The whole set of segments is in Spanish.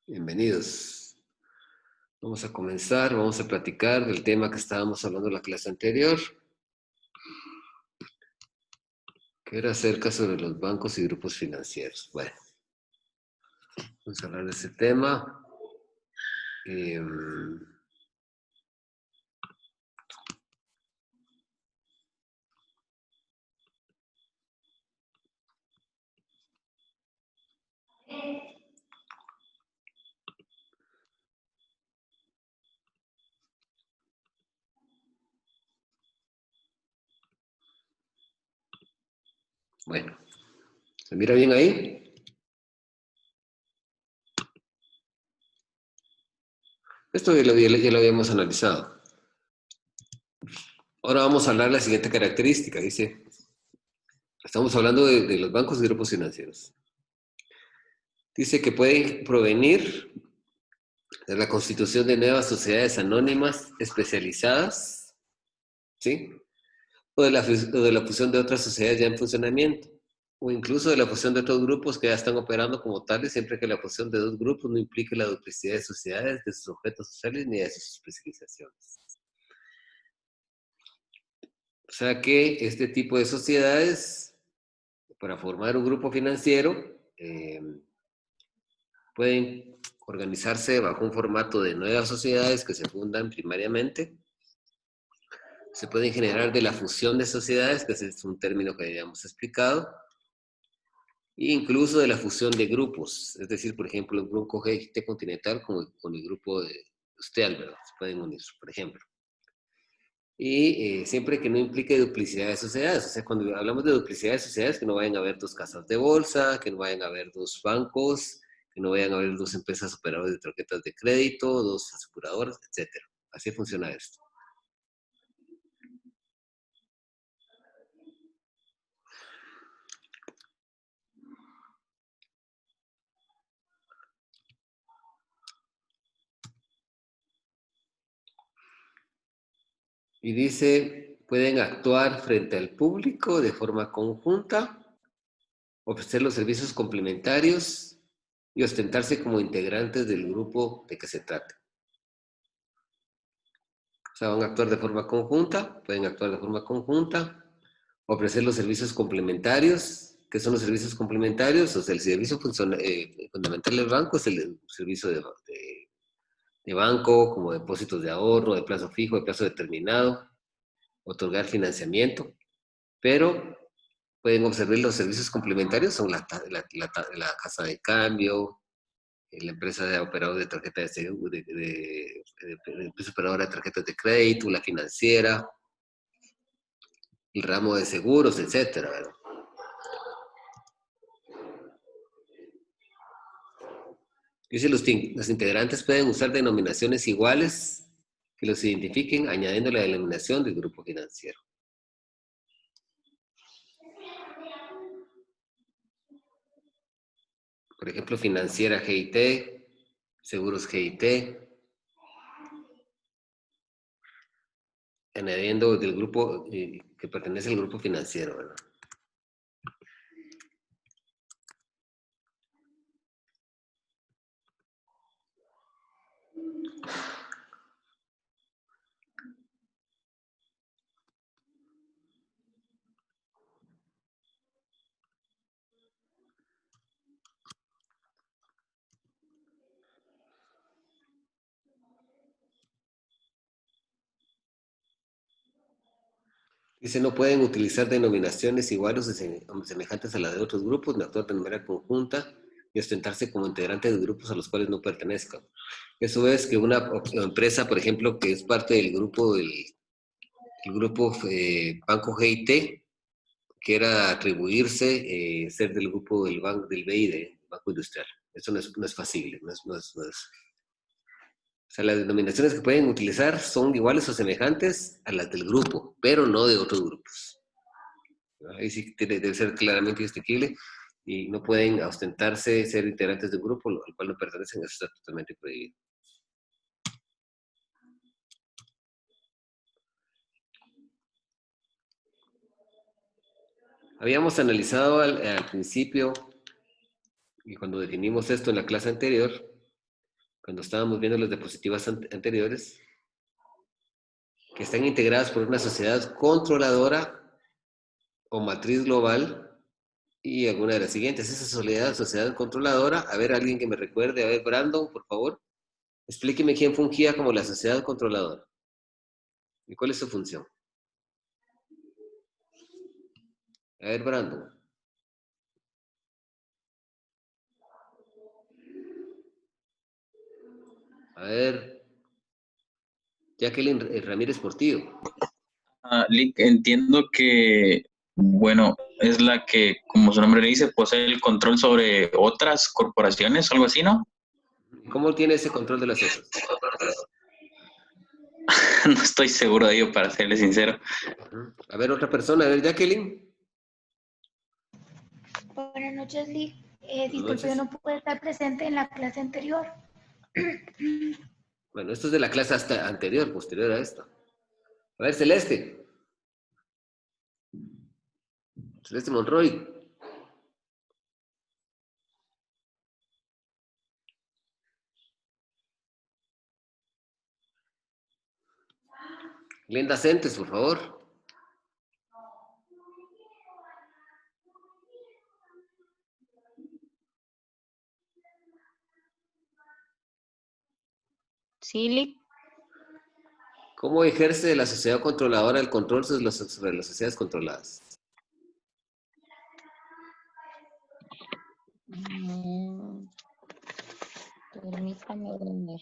Bienvenidos. Vamos a comenzar, vamos a platicar del tema que estábamos hablando en la clase anterior, que era acerca sobre los bancos y grupos financieros. Bueno, vamos a hablar de ese tema. Eh, bueno, ¿se mira bien ahí? Esto ya lo habíamos analizado. Ahora vamos a hablar de la siguiente característica. Dice, estamos hablando de los bancos y grupos financieros. Dice que pueden provenir de la constitución de nuevas sociedades anónimas especializadas, ¿sí? O de la fusión de otras sociedades ya en funcionamiento, o incluso de la fusión de otros grupos que ya están operando como tales, siempre que la fusión de dos grupos no implique la duplicidad de sociedades, de sus objetos sociales ni de sus especializaciones. O sea que este tipo de sociedades, para formar un grupo financiero, pueden organizarse bajo un formato de nuevas sociedades que se fundan primariamente. Se pueden generar de la fusión de sociedades, que es un término que ya hemos explicado, e incluso de la fusión de grupos, es decir, por ejemplo, el grupo GT Continental con el grupo de Usted, ¿verdad? Se pueden unir, por ejemplo. Y siempre que no implique duplicidad de sociedades, o sea, cuando hablamos de duplicidad de sociedades, que no vayan a haber dos casas de bolsa, que no vayan a haber dos bancos, que no vayan a haber dos empresas operadoras de tarjetas de crédito, dos aseguradoras, etcétera. Así funciona esto. Y dice, pueden actuar frente al público de forma conjunta, ofrecer los servicios complementarios y ostentarse como integrantes del grupo de que se trate. O sea, van a actuar de forma conjunta, pueden actuar de forma conjunta, ofrecer los servicios complementarios. ¿Qué son los servicios complementarios? O sea, el servicio fundamental del banco es el servicio de banco, como depósitos de ahorro, de plazo fijo, de plazo determinado, otorgar financiamiento, pero pueden observar los servicios complementarios, son la casa de cambio, la empresa de operador de tarjetas de empresa operadora de tarjetas de crédito, la financiera, el ramo de seguros, etcétera, ¿verdad? Dice, los integrantes pueden usar denominaciones iguales que los identifiquen, añadiendo la denominación del grupo financiero. Por ejemplo, financiera GIT, seguros GIT, añadiendo del grupo que pertenece al grupo financiero, ¿verdad? Dice, no pueden utilizar denominaciones iguales o semejantes a las de otros grupos, ni actuar de manera conjunta y ostentarse como integrantes de grupos a los cuales no pertenezcan. Eso es que una empresa, por ejemplo, que es parte del grupo Banco GIT, quiera atribuirse ser del grupo del BID, Banco Industrial. Eso no es factible, o sea, las denominaciones que pueden utilizar son iguales o semejantes a las del grupo, pero no de otros grupos. Ahí sí debe ser claramente distinguible y no pueden ostentarse ser integrantes de un grupo al cual no pertenecen, eso está totalmente prohibido. Habíamos analizado al principio, y cuando definimos esto en la clase anterior, cuando estábamos viendo las diapositivas anteriores, que están integradas por una sociedad controladora o matriz global y alguna de las siguientes. Esa sociedad controladora, a ver, alguien que me recuerde, a ver, Brandon, por favor, explíqueme quién fungía como la sociedad controladora y cuál es su función. A ver, Brandon. A ver, Jacqueline Ramírez Portillo. Lick, entiendo que, bueno, es la que, como su nombre le dice, posee el control sobre otras corporaciones, algo así, ¿no? ¿Cómo tiene ese control de las otras? No estoy seguro de ello, para serle sincero. A ver, otra persona, a ver, Jacqueline. Buenas noches, Lee. Buenas Disculpe, yo noches. no pude estar presente en la clase anterior. Bueno, esto es de la clase hasta anterior, posterior a esta. A ver, Celeste. Celeste Monroy. Glenda Centes, por favor. Sí, Lick. ¿Cómo ejerce la sociedad controladora el control sobre las sociedades controladas? Mm, Permítame ver.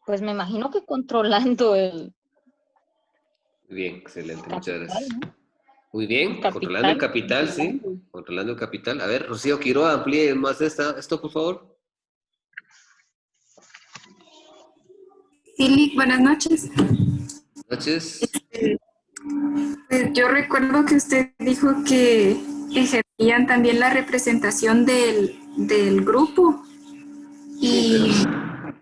Pues me imagino que controlando el Muy bien, excelente, muchas capital, gracias. ¿no? Muy El bien, controlando el capital, capital, sí. controlando. Controlando el capital. A ver, Rocío Quiroga, amplíe más esto, por favor. Sí, Lick, buenas noches. Buenas noches. Pues yo recuerdo que usted dijo que ejercían también la representación del grupo Sí, pero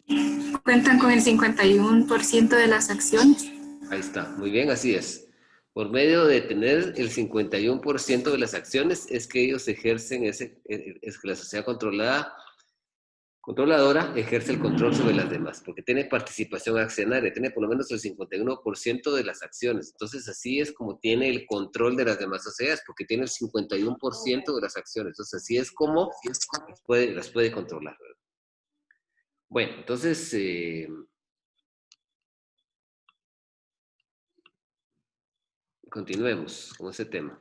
y cuentan con el 51% de las acciones. ahí está. Muy bien, así es. Por medio de tener el 51% de las acciones es que ellos ejercen es que la sociedad controladora ejerce el control sobre las demás, porque tiene participación accionaria, tiene por lo menos el 51% de las acciones. Entonces, así es como tiene el control de las demás sociedades, porque tiene el 51% de las acciones. Entonces, así es como las puede controlar, ¿verdad? Bueno, entonces, continuemos con ese tema.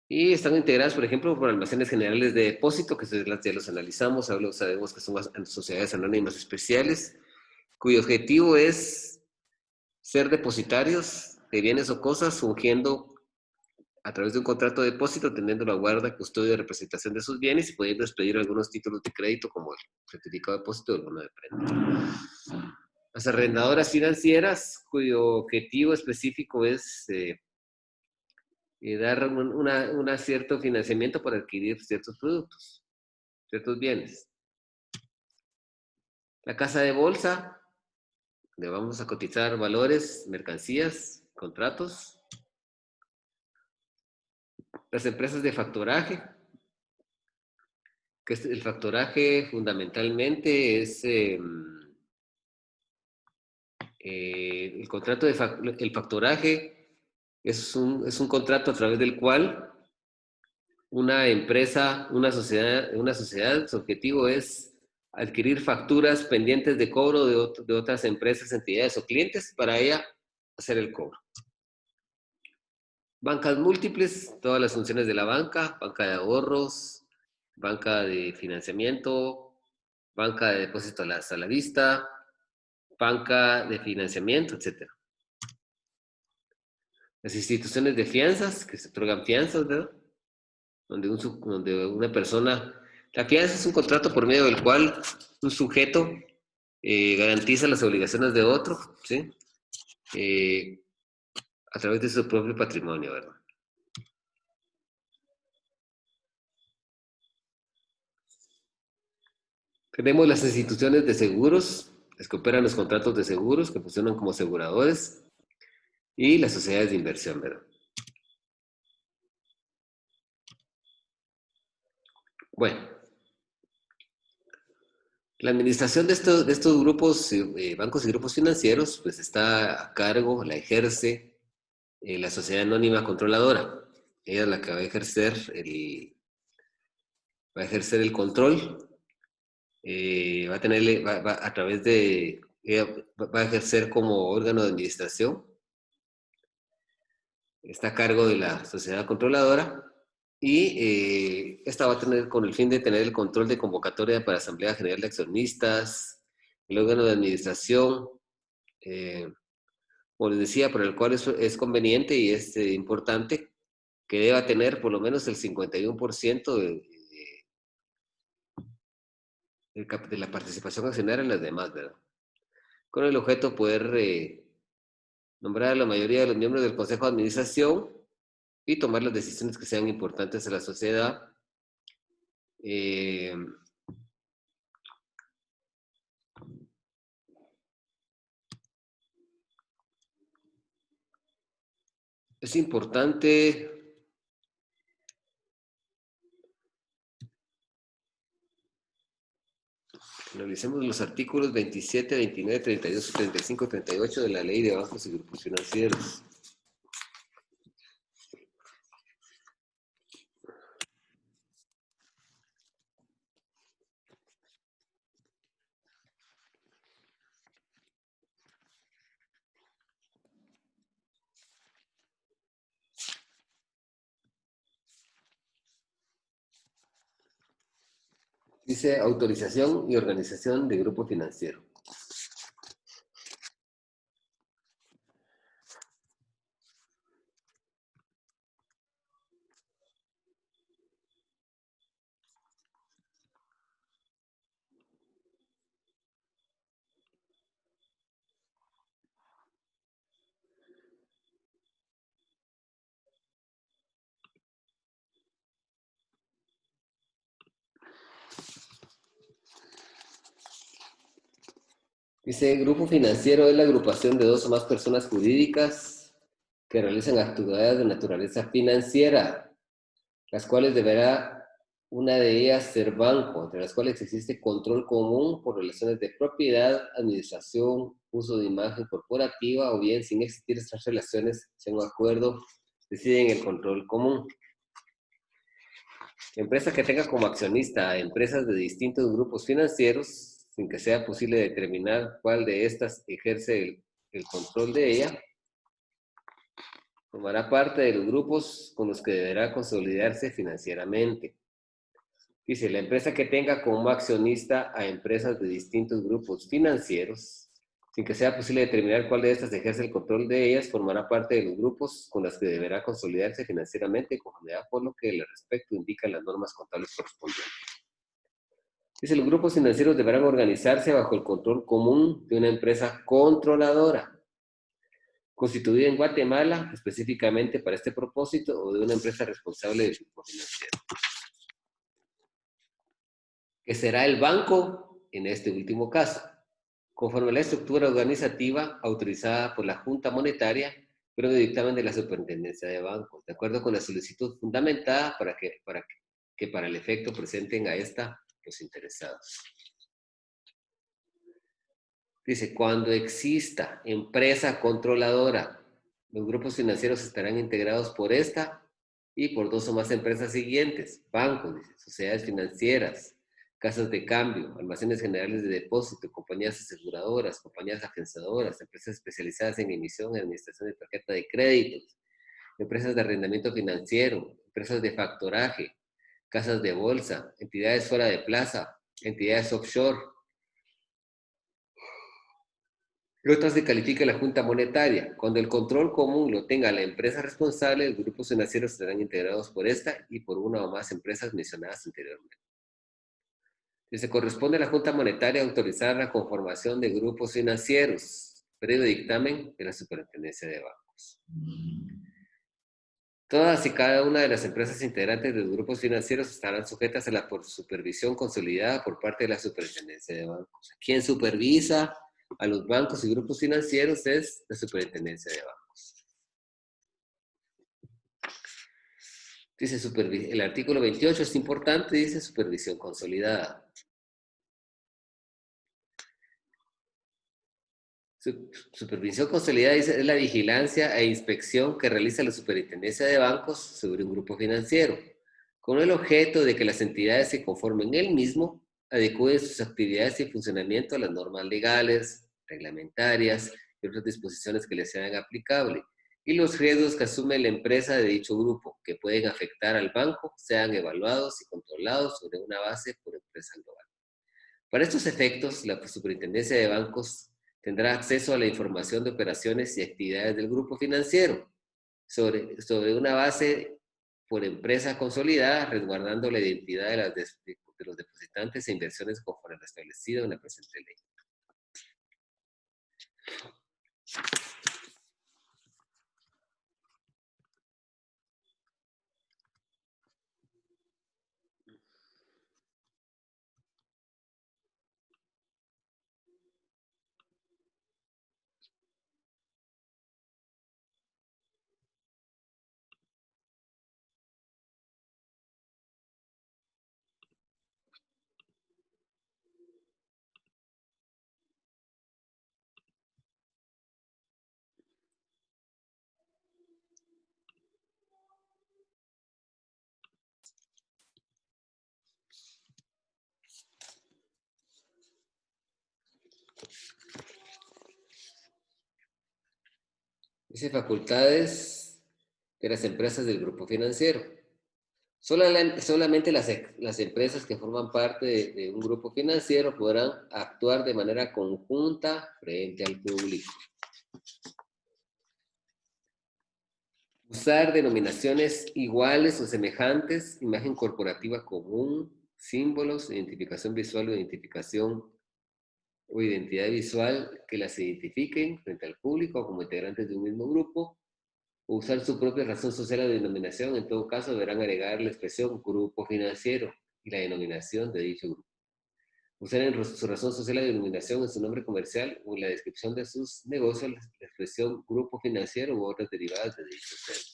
Y están integradas, por ejemplo, por almacenes generales de depósito, que ya los analizamos, sabemos que son sociedades anónimas especiales, cuyo objetivo es ser depositarios de bienes o cosas, fungiendo a través de un contrato de depósito, teniendo la guarda, custodia y representación de sus bienes y pudiendo expedir algunos títulos de crédito como el certificado de depósito o el bono de prenda. Las arrendadoras financieras, cuyo objetivo específico es dar un cierto financiamiento para adquirir ciertos productos, ciertos bienes. La casa de bolsa, le vamos a cotizar valores, mercancías, contratos. Las empresas de factoraje, que el factoraje fundamentalmente es el contrato el factoraje es un contrato a través del cual una empresa, una sociedad, su objetivo es adquirir facturas pendientes de cobro de otras empresas, entidades o clientes para ella hacer el cobro. Bancas múltiples, todas las funciones de la banca de ahorros, banca de financiamiento, banca de depósito a la vista, banca de financiamiento, etc. Las instituciones de fianzas, que se otorgan fianzas, ¿verdad? Donde una persona... La fianza es un contrato por medio del cual un sujeto garantiza las obligaciones de otro, ¿sí? A través de su propio patrimonio, ¿verdad? Tenemos las instituciones de seguros, Las que operan los contratos de seguros, que funcionan como aseguradores, y las sociedades de inversión, ¿verdad? Bueno, la administración de estos grupos, bancos y grupos financieros, pues está a cargo, la ejerce la sociedad anónima controladora. Ella es la que va a ejercer el control. A través de, ella va a ejercer como órgano de administración. Está a cargo de la sociedad controladora y esta va a tener con el fin de tener el control de convocatoria para Asamblea General de Accionistas, el órgano de administración, como les decía, por el cual es conveniente y es importante que deba tener por lo menos el 51% de la participación accionaria en las demás, ¿verdad? Con el objeto de poder nombrar a la mayoría de los miembros del Consejo de Administración y tomar las decisiones que sean importantes a la sociedad. Es importante analicemos los artículos 27, 29, 32, 35, 38 de la Ley de Bancos y Grupos Financieros. Dice autorización y organización de grupo financiero. Dice, grupo financiero es la agrupación de dos o más personas jurídicas que realizan actividades de naturaleza financiera, las cuales deberá una de ellas ser banco, entre las cuales existe control común por relaciones de propiedad, administración, uso de imagen corporativa, o bien sin existir estas relaciones, sin un acuerdo, deciden el control común. Empresa que tenga como accionista a empresas de distintos grupos financieros, sin que sea posible determinar cuál de estas ejerce el control de ella, formará parte de los grupos con los que deberá consolidarse financieramente. Dice, la empresa que tenga como accionista a empresas de distintos grupos financieros, sin que sea posible determinar cuál de estas ejerce el control de ellas, formará parte de los grupos con los que deberá consolidarse financieramente, conformidad por lo que al respecto indican las normas contables correspondientes. Dice, los grupos financieros deberán organizarse bajo el control común de una empresa controladora, constituida en Guatemala específicamente para este propósito, o de una empresa responsable del grupo financiero, que será el banco en este último caso, conforme a la estructura organizativa autorizada por la Junta Monetaria, pero de dictamen de la Superintendencia de Bancos, de acuerdo con la solicitud fundamentada para el efecto presenten a esta los interesados. Dice, cuando exista empresa controladora, los grupos financieros estarán integrados por esta y por dos o más empresas siguientes: bancos, dice, sociedades financieras, casas de cambio, almacenes generales de depósito, compañías aseguradoras, compañías agenciadoras, empresas especializadas en emisión y administración de tarjeta de créditos, empresas de arrendamiento financiero, empresas de factoraje, casas de bolsa, entidades fuera de plaza, entidades offshore, y otras que califique la Junta Monetaria. Cuando el control común lo tenga la empresa responsable, los grupos financieros estarán integrados por esta y por una o más empresas mencionadas anteriormente. Dice, corresponde a la Junta Monetaria autorizar la conformación de grupos financieros, previo dictamen de la Superintendencia de Bancos. Todas y cada una de las empresas integrantes de los grupos financieros estarán sujetas a la supervisión consolidada por parte de la Superintendencia de Bancos. ¿Quién supervisa a los bancos y grupos financieros es la Superintendencia de Bancos. Dice, el artículo 28 es importante, dice supervisión consolidada. Supervisión consolidada dice, es la vigilancia e inspección que realiza la Superintendencia de Bancos sobre un grupo financiero, con el objeto de que las entidades que conformen el mismo adecúen sus actividades y funcionamiento a las normas legales, reglamentarias y otras disposiciones que les sean aplicables, y los riesgos que asume la empresa de dicho grupo, que pueden afectar al banco, sean evaluados y controlados sobre una base por empresa global. Para estos efectos, la Superintendencia de Bancos tendrá acceso a la información de operaciones y actividades del grupo financiero sobre una base por empresa consolidada, resguardando la identidad de los depositantes e inversiones conforme a lo establecido en la presente ley. Dice facultades de las empresas del grupo financiero. Solamente las empresas que forman parte de un grupo financiero podrán actuar de manera conjunta frente al público. Usar denominaciones iguales o semejantes, imagen corporativa común, símbolos, identificación visual o identificación o identidad visual que las identifiquen frente al público como integrantes de un mismo grupo, o usar su propia razón social o denominación. En todo caso, deberán agregar la expresión grupo financiero y la denominación de dicho grupo. Usar en su razón social o denominación en su nombre comercial o en la descripción de sus negocios la expresión grupo financiero u otras derivadas de dicho término.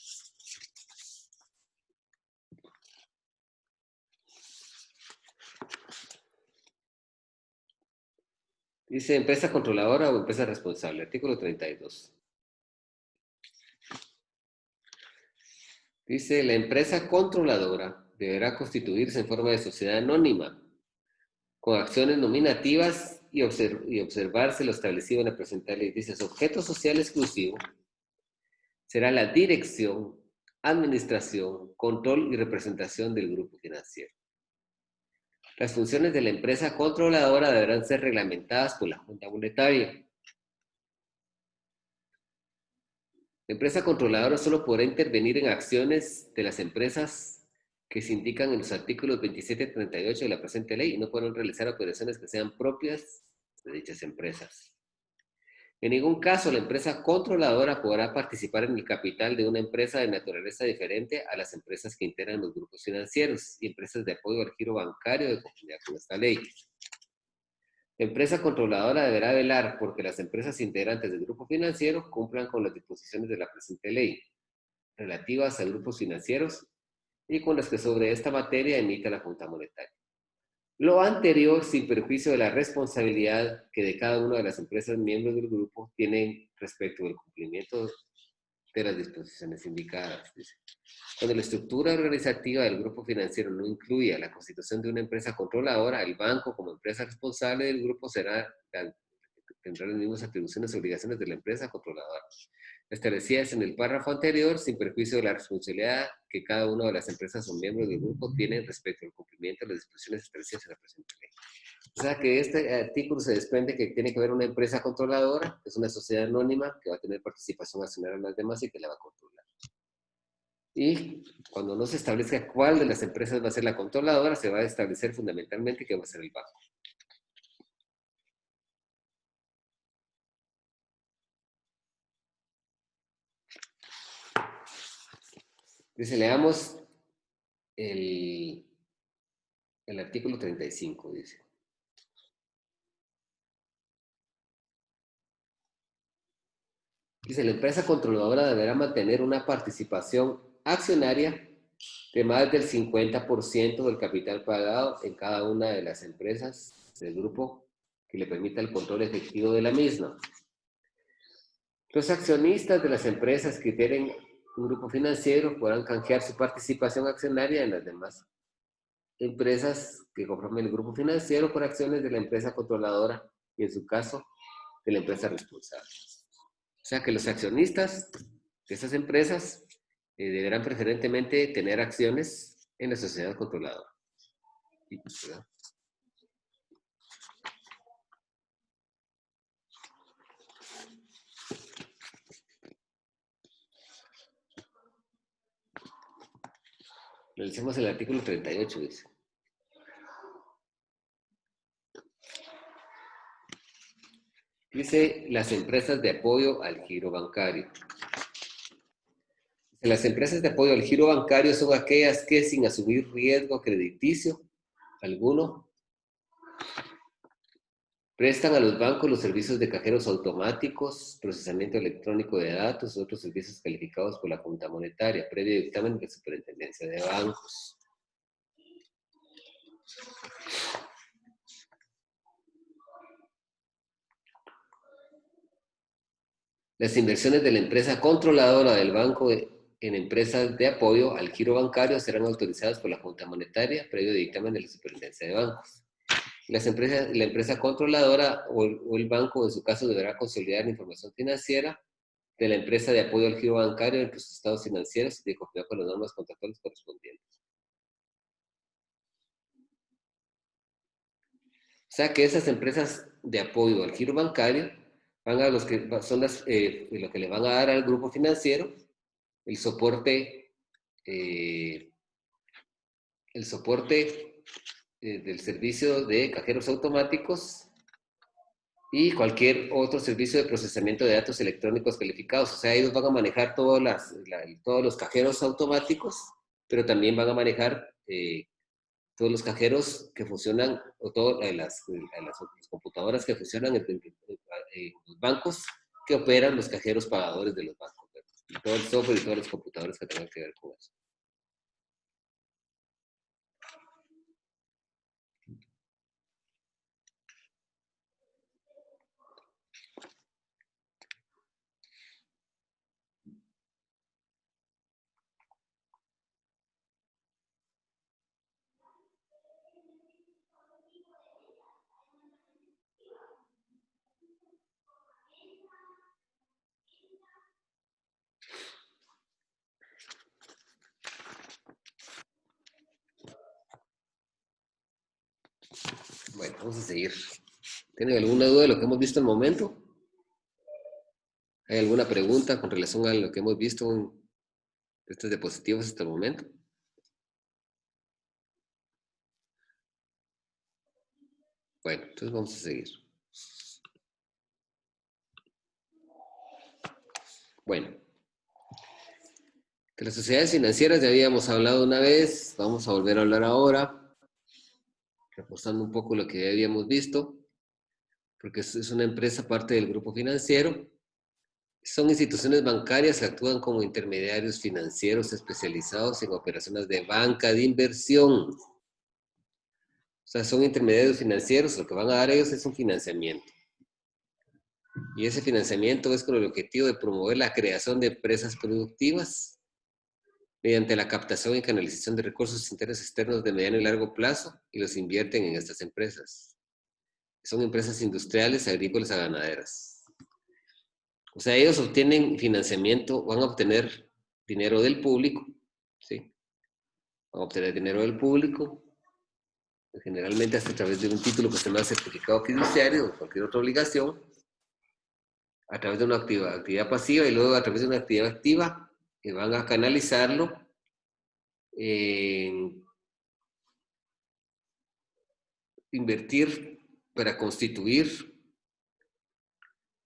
Dice empresa controladora o empresa responsable, artículo 32. Dice, la empresa controladora deberá constituirse en forma de sociedad anónima, con acciones nominativas y observarse lo establecido en la presente ley. Dice, su objeto social exclusivo será la dirección, administración, control y representación del grupo financiero. Las funciones de la empresa controladora deberán ser reglamentadas por la Junta Monetaria. La empresa controladora solo podrá intervenir en acciones de las empresas que se indican en los artículos 27 y 38 de la presente ley y no podrán realizar operaciones que sean propias de dichas empresas. En ningún caso la empresa controladora podrá participar en el capital de una empresa de naturaleza diferente a las empresas que integran los grupos financieros y empresas de apoyo al giro bancario de conformidad con esta ley. La empresa controladora deberá velar porque las empresas integrantes del grupo financiero cumplan con las disposiciones de la presente ley relativas a grupos financieros y con las que sobre esta materia emita la Junta Monetaria. Lo anterior sin perjuicio de la responsabilidad que de cada una de las empresas miembros del grupo tienen respecto al cumplimiento de las disposiciones indicadas. Dice. Cuando la estructura organizativa del grupo financiero no incluya la constitución de una empresa controladora, el banco como empresa responsable del grupo tendrá las mismas atribuciones y obligaciones de la empresa controladora, establecidas en el párrafo anterior, sin perjuicio de la responsabilidad que cada una de las empresas o miembros del grupo tienen respecto al cumplimiento de las disposiciones establecidas en la presente ley. O sea que este artículo se desprende que tiene que haber una empresa controladora, que es una sociedad anónima, que va a tener participación accionaria en las demás y que la va a controlar. Y cuando no se establezca cuál de las empresas va a ser la controladora, se va a establecer fundamentalmente que va a ser el banco. Dice, leamos el artículo 35, dice. Dice, la empresa controladora deberá mantener una participación accionaria de más del 50% del capital pagado en cada una de las empresas del grupo que le permita el control efectivo de la misma. Los accionistas de las empresas que tienen un grupo financiero podrán canjear su participación accionaria en las demás empresas que conformen el grupo financiero por acciones de la empresa controladora y, en su caso, de la empresa responsable. O sea que los accionistas de estas empresas deberán preferentemente tener acciones en la sociedad controladora. ¿Verdad? Analicemos el artículo 38, dice. Dice las empresas de apoyo al giro bancario. Las empresas de apoyo al giro bancario son aquellas que, sin asumir riesgo crediticio alguno, prestan a los bancos los servicios de cajeros automáticos, procesamiento electrónico de datos y otros servicios calificados por la Junta Monetaria, previo dictamen de la Superintendencia de Bancos. Las inversiones de la empresa controladora del banco en empresas de apoyo al giro bancario serán autorizadas por la Junta Monetaria, previo dictamen de la Superintendencia de Bancos. La empresa controladora o el banco, en su caso, deberá consolidar la información financiera de la empresa de apoyo al giro bancario entre sus estados financieros y de conformidad con las normas contractuales correspondientes. O sea que esas empresas de apoyo al giro bancario van a los que son lo que le van a dar al grupo financiero el soporte del servicio de cajeros automáticos y cualquier otro servicio de procesamiento de datos electrónicos calificados. O sea, ellos van a manejar todos los cajeros automáticos, pero también van a manejar todos los cajeros que funcionan, o todas las computadoras que funcionan en los bancos que operan los cajeros pagadores de los bancos, ¿verdad? Y todo el software y todas las computadoras que tengan que ver con eso. Bueno, vamos a seguir. ¿Tienen alguna duda de lo que hemos visto al momento? ¿Hay alguna pregunta con relación a lo que hemos visto en estos diapositivas hasta el momento? Bueno, entonces vamos a seguir. Bueno, de las sociedades financieras ya habíamos hablado una vez, vamos a volver a hablar ahora, reforzando un poco lo que ya habíamos visto, porque es una empresa parte del grupo financiero. Son instituciones bancarias que actúan como intermediarios financieros especializados en operaciones de banca de inversión. O sea, son intermediarios financieros, lo que van a dar ellos es un financiamiento. Y ese financiamiento es con el objetivo de promover la creación de empresas productivas mediante la captación y canalización de recursos internos y externos de mediano y largo plazo, y los invierten en estas empresas. Son empresas industriales, agrícolas, ganaderas. O sea, ellos obtienen financiamiento, van a obtener dinero del público, ¿sí? Van a obtener dinero del público, generalmente hasta a través de un título que se llama certificado fiduciario o cualquier otra obligación, a través de una actividad pasiva y luego a través de una actividad activa, que van a canalizarlo en invertir para constituir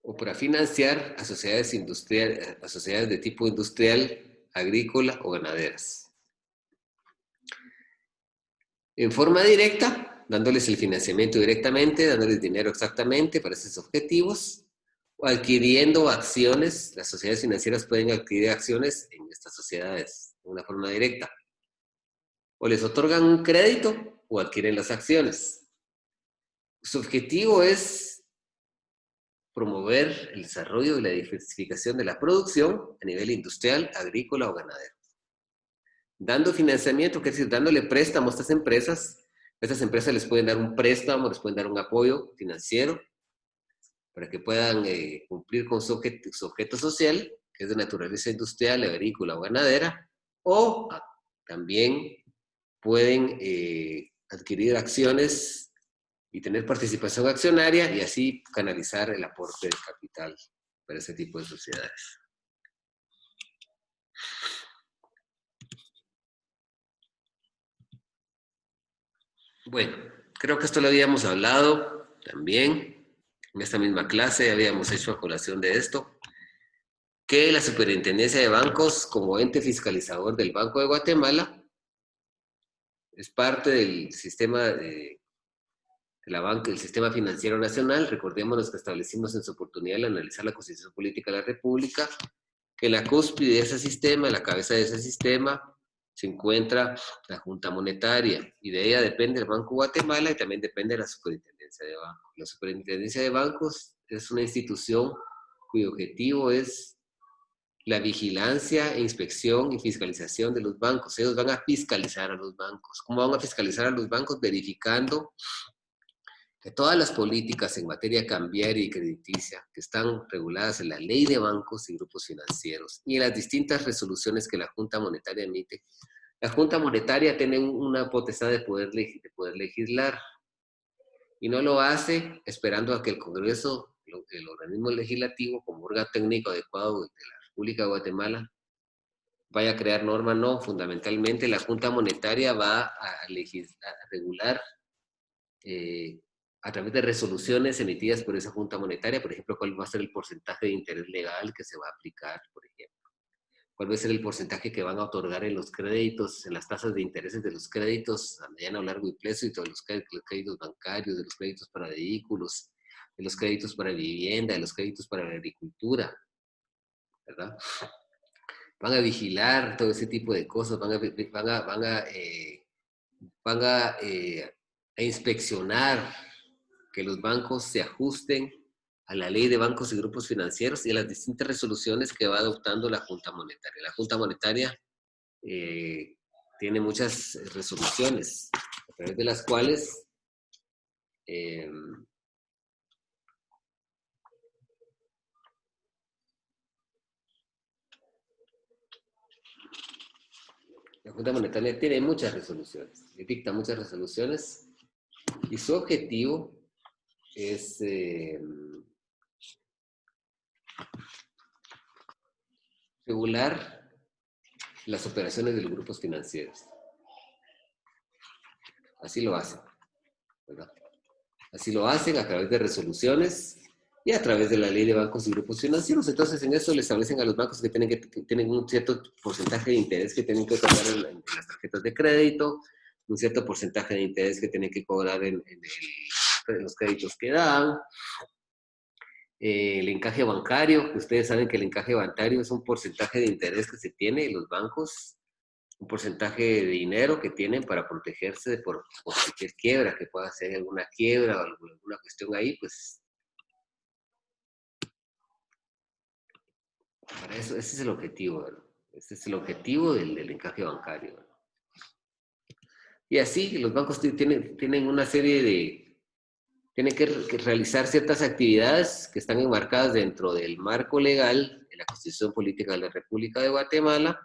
o para financiar a sociedades industriales, a sociedades de tipo industrial, agrícola o ganaderas. En forma directa, dándoles el financiamiento directamente, dándoles dinero exactamente para esos objetivos, adquiriendo acciones. Las sociedades financieras pueden adquirir acciones en estas sociedades de una forma directa. O les otorgan un crédito o adquieren las acciones. Su objetivo es promover el desarrollo y la diversificación de la producción a nivel industrial, agrícola o ganadero. Dando financiamiento, que es decir, dándole préstamo a estas empresas les pueden dar un préstamo, les pueden dar un apoyo financiero para que puedan cumplir con su objeto social, que es de naturaleza industrial, agrícola o ganadera, o también pueden adquirir acciones y tener participación accionaria y así canalizar el aporte de capital para ese tipo de sociedades. Bueno, creo que esto lo habíamos hablado también. En esta misma clase habíamos hecho a colación de esto, que la Superintendencia de Bancos, como ente fiscalizador del Banco de Guatemala, es parte del sistema de la banca, el sistema financiero nacional. Recordémonos que establecimos en su oportunidad al analizar la Constitución Política de la República, que la cúspide de ese sistema, la cabeza de ese sistema, se encuentra la Junta Monetaria, y de ella depende el Banco de Guatemala y también depende de la Superintendencia de Bancos. La Superintendencia de Bancos es una institución cuyo objetivo es la vigilancia, inspección y fiscalización de los bancos. Ellos van a fiscalizar a los bancos. ¿Cómo van a fiscalizar a los bancos? Verificando que todas las políticas en materia cambiaria y crediticia que están reguladas en la Ley de Bancos y Grupos Financieros y en las distintas resoluciones que la Junta Monetaria emite. La Junta Monetaria tiene una potestad de poder legislar y no lo hace esperando a que el Congreso, el organismo legislativo, como órgano técnico adecuado de la República de Guatemala, vaya a crear norma. No, fundamentalmente la Junta Monetaria va a regular a través de resoluciones emitidas por esa Junta Monetaria, por ejemplo, cuál va a ser el porcentaje de interés legal que se va a aplicar, por ejemplo. Cuál va a ser el porcentaje que van a otorgar en los créditos, en las tasas de intereses de los créditos a mediano, largo y plazo, y todos los créditos bancarios, de los créditos para vehículos, de los créditos para vivienda, de los créditos para la agricultura, ¿verdad? Van a vigilar todo ese tipo de cosas, van a inspeccionar que los bancos se ajusten a la Ley de Bancos y Grupos Financieros y a las distintas resoluciones que va adoptando la Junta Monetaria. La Junta Monetaria tiene muchas resoluciones, a través de las cuales la Junta Monetaria tiene muchas resoluciones, dicta muchas resoluciones, y su objetivo es regular las operaciones de los grupos financieros. Así lo hacen, ¿verdad? Así lo hacen a través de resoluciones y a través de la Ley de Bancos y Grupos Financieros. Entonces, en eso le establecen a los bancos que tienen un cierto porcentaje de interés que tienen que otorgar en las tarjetas de crédito, un cierto porcentaje de interés que tienen que cobrar en los créditos que dan. El encaje bancario, que ustedes saben que el encaje bancario es un porcentaje de interés que se tiene en los bancos, un porcentaje de dinero que tienen para protegerse por cualquier quiebra, que pueda ser alguna quiebra o alguna cuestión ahí, pues para eso, ese es el objetivo, ¿no? Ese es el objetivo del encaje bancario, ¿no? Y así los bancos tienen una serie de, tienen que realizar ciertas actividades que están enmarcadas dentro del marco legal de la Constitución Política de la República de Guatemala,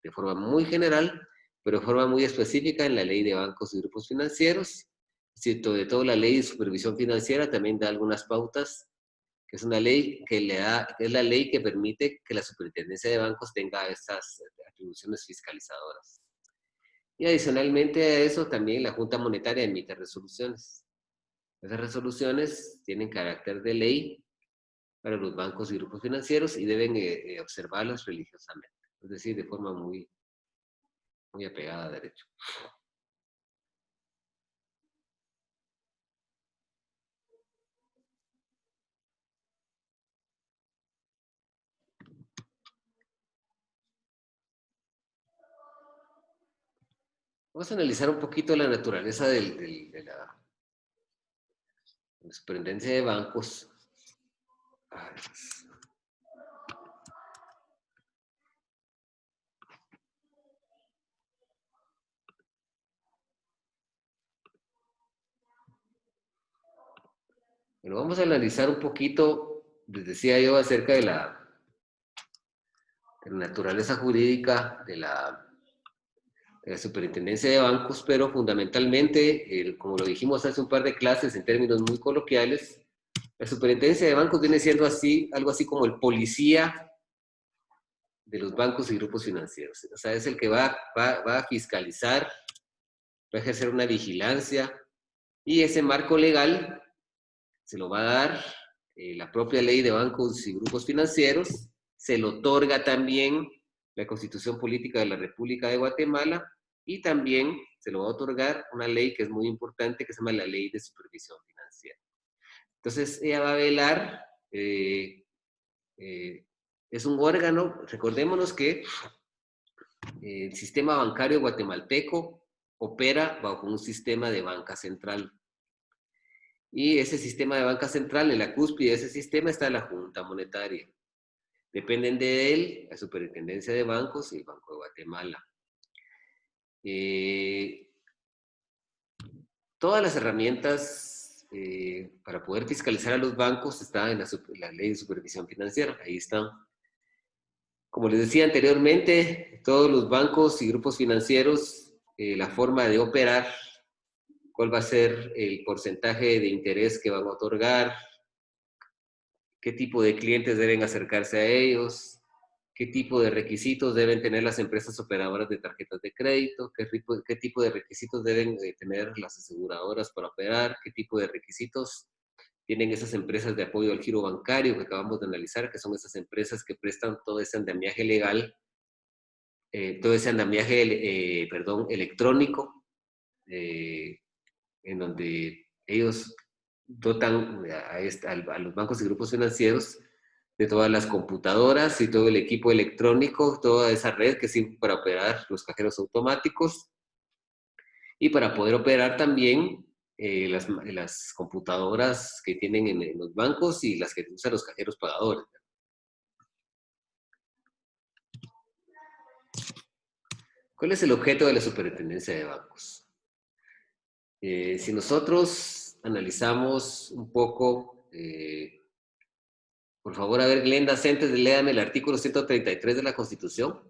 de forma muy general, pero de forma muy específica en la Ley de Bancos y Grupos Financieros. Sobre todo la Ley de Supervisión Financiera también da algunas pautas, que es una ley que es la ley que permite que la Superintendencia de Bancos tenga estas atribuciones fiscalizadoras. Y adicionalmente a eso, también la Junta Monetaria emite resoluciones. Esas resoluciones tienen carácter de ley para los bancos y grupos financieros y deben observarlas religiosamente, es decir, de forma muy apegada a derecho. Vamos a analizar un poquito la naturaleza de la superintendencia de bancos. Ah, bueno, vamos a analizar un poquito, les decía yo, acerca de la naturaleza jurídica de la superintendencia de bancos, pero fundamentalmente, como lo dijimos hace un par de clases en términos muy coloquiales, la superintendencia de bancos viene siendo así, algo así como el policía de los bancos y grupos financieros. O sea, es el que va a fiscalizar, va a ejercer una vigilancia, y ese marco legal se lo va a dar la propia ley de bancos y grupos financieros, se lo otorga también la Constitución Política de la República de Guatemala, y también se lo va a otorgar una ley que es muy importante, que se llama la Ley de Supervisión Financiera. Entonces, ella va a velar, es un órgano, recordémonos que el sistema bancario guatemalteco opera bajo un sistema de banca central. Y ese sistema de banca central, en la cúspide de ese sistema está la Junta Monetaria. Dependen de él la Superintendencia de Bancos y el Banco de Guatemala. Todas las herramientas para poder fiscalizar a los bancos están en la Ley de Supervisión Financiera. Ahí están. Como les decía anteriormente, todos los bancos y grupos financieros, la forma de operar, cuál va a ser el porcentaje de interés que van a otorgar, qué tipo de clientes deben acercarse a ellos, qué tipo de requisitos deben tener las empresas operadoras de tarjetas de crédito, qué tipo de requisitos deben tener las aseguradoras para operar, qué tipo de requisitos tienen esas empresas de apoyo al giro bancario que acabamos de analizar, que son esas empresas que prestan todo ese andamiaje legal, todo ese andamiaje, electrónico, en donde ellos dotan a los bancos y grupos financieros de todas las computadoras y todo el equipo electrónico, toda esa red que sirve para operar los cajeros automáticos y para poder operar también las computadoras que tienen en los bancos y las que usan los cajeros pagadores. ¿Cuál es el objeto de la superintendencia de bancos? Si nosotros analizamos un poco, por favor, a ver, Glenda Centes, léame el artículo 133 de la Constitución.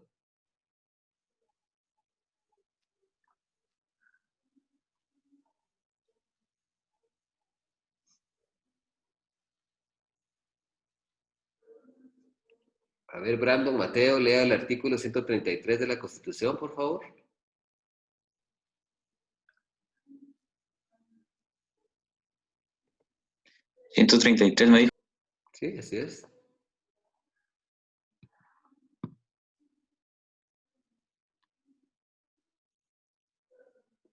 A ver, Brandon Mateo, lea el artículo 133 de la Constitución, por favor. ¿133 me dijo? Sí, así es.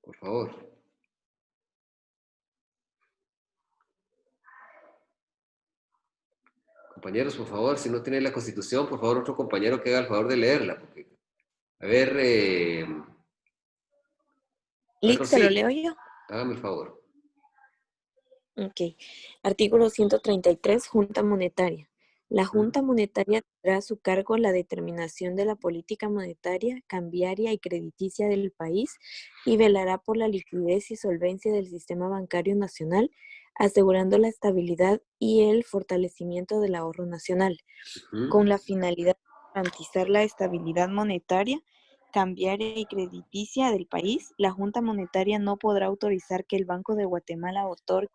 Por favor. Compañeros, por favor, si no tiene la Constitución, por favor, otro compañero que haga el favor de leerla. Porque, a ver, Lick, ¿se lo Rosy, leo yo? hágame el favor. Ok. Artículo 133, Junta Monetaria. La Junta Monetaria tendrá a su cargo la determinación de la política monetaria, cambiaria y crediticia del país y velará por la liquidez y solvencia del sistema bancario nacional, asegurando la estabilidad y el fortalecimiento del ahorro nacional, con la finalidad de garantizar la estabilidad monetaria, cambiaria y crediticia del país. La Junta Monetaria no podrá autorizar que el Banco de Guatemala otorgue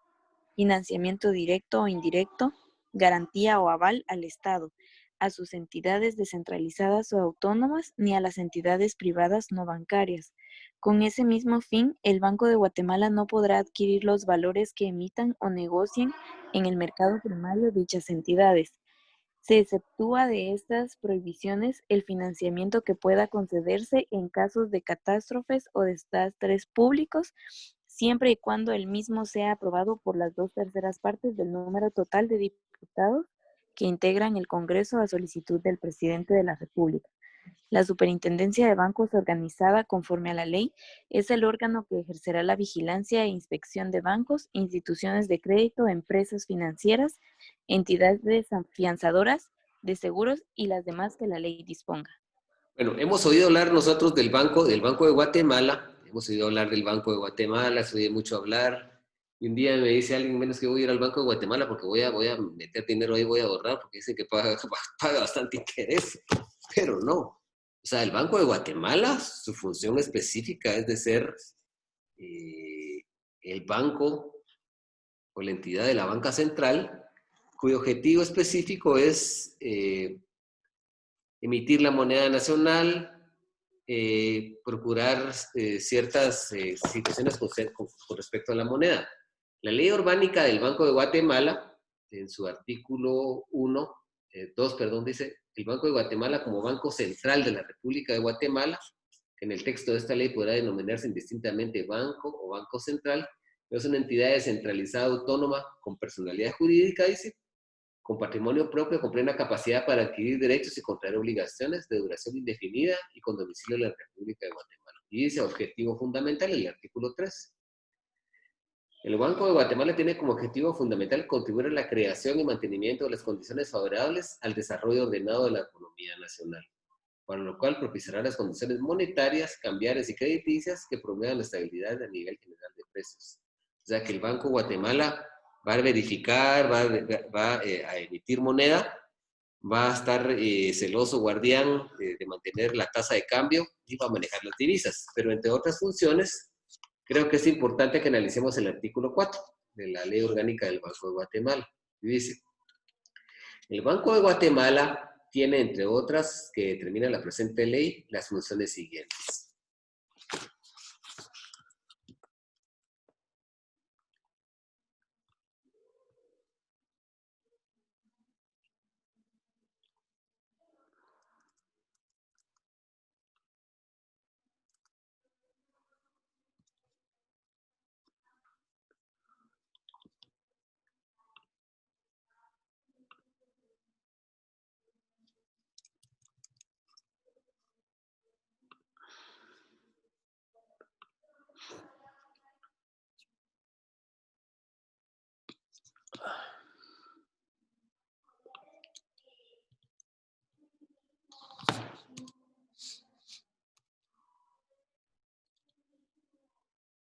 financiamiento directo o indirecto, garantía o aval al Estado, a sus entidades descentralizadas o autónomas, ni a las entidades privadas no bancarias. Con ese mismo fin, el Banco de Guatemala no podrá adquirir los valores que emitan o negocien en el mercado primario dichas entidades. Se exceptúa de estas prohibiciones el financiamiento que pueda concederse en casos de catástrofes o desastres públicos, siempre y cuando el mismo sea aprobado por las 2/3 partes del número total de diputados que integran el Congreso a solicitud del Presidente de la República. La Superintendencia de Bancos, organizada conforme a la ley, es el órgano que ejercerá la vigilancia e inspección de bancos, instituciones de crédito, empresas financieras, entidades afianzadoras de seguros y las demás que la ley disponga. Bueno, hemos oído hablar nosotros del Banco de Guatemala, hemos oído hablar del Banco de Guatemala, se oye mucho hablar, y un día me dice alguien, menos que voy a ir al Banco de Guatemala porque voy a meter dinero ahí, voy a ahorrar, porque dicen que paga bastante interés, pero no. O sea, el Banco de Guatemala, su función específica es de ser el banco o la entidad de la banca central, cuyo objetivo específico es emitir la moneda nacional, procurar ciertas situaciones con respecto a la moneda. La ley orgánica del Banco de Guatemala, en su artículo 2, dice, el Banco de Guatemala como Banco Central de la República de Guatemala, que en el texto de esta ley podrá denominarse indistintamente banco o banco central, pero es una entidad descentralizada autónoma con personalidad jurídica, dice, con patrimonio propio, con plena capacidad para adquirir derechos y contraer obligaciones de duración indefinida y con domicilio en la República de Guatemala. Y dice objetivo fundamental en el artículo 3. El Banco de Guatemala tiene como objetivo fundamental contribuir a la creación y mantenimiento de las condiciones favorables al desarrollo ordenado de la economía nacional, para lo cual propiciará las condiciones monetarias, cambiarias y crediticias que promuevan la estabilidad a nivel general de precios. O sea que el Banco de Guatemala va a verificar, va a emitir moneda, va a estar celoso guardián de mantener la tasa de cambio y va a manejar las divisas. Pero entre otras funciones, creo que es importante que analicemos el artículo 4 de la Ley Orgánica del Banco de Guatemala. Y dice, el Banco de Guatemala tiene, entre otras, que determina la presente ley, las funciones siguientes.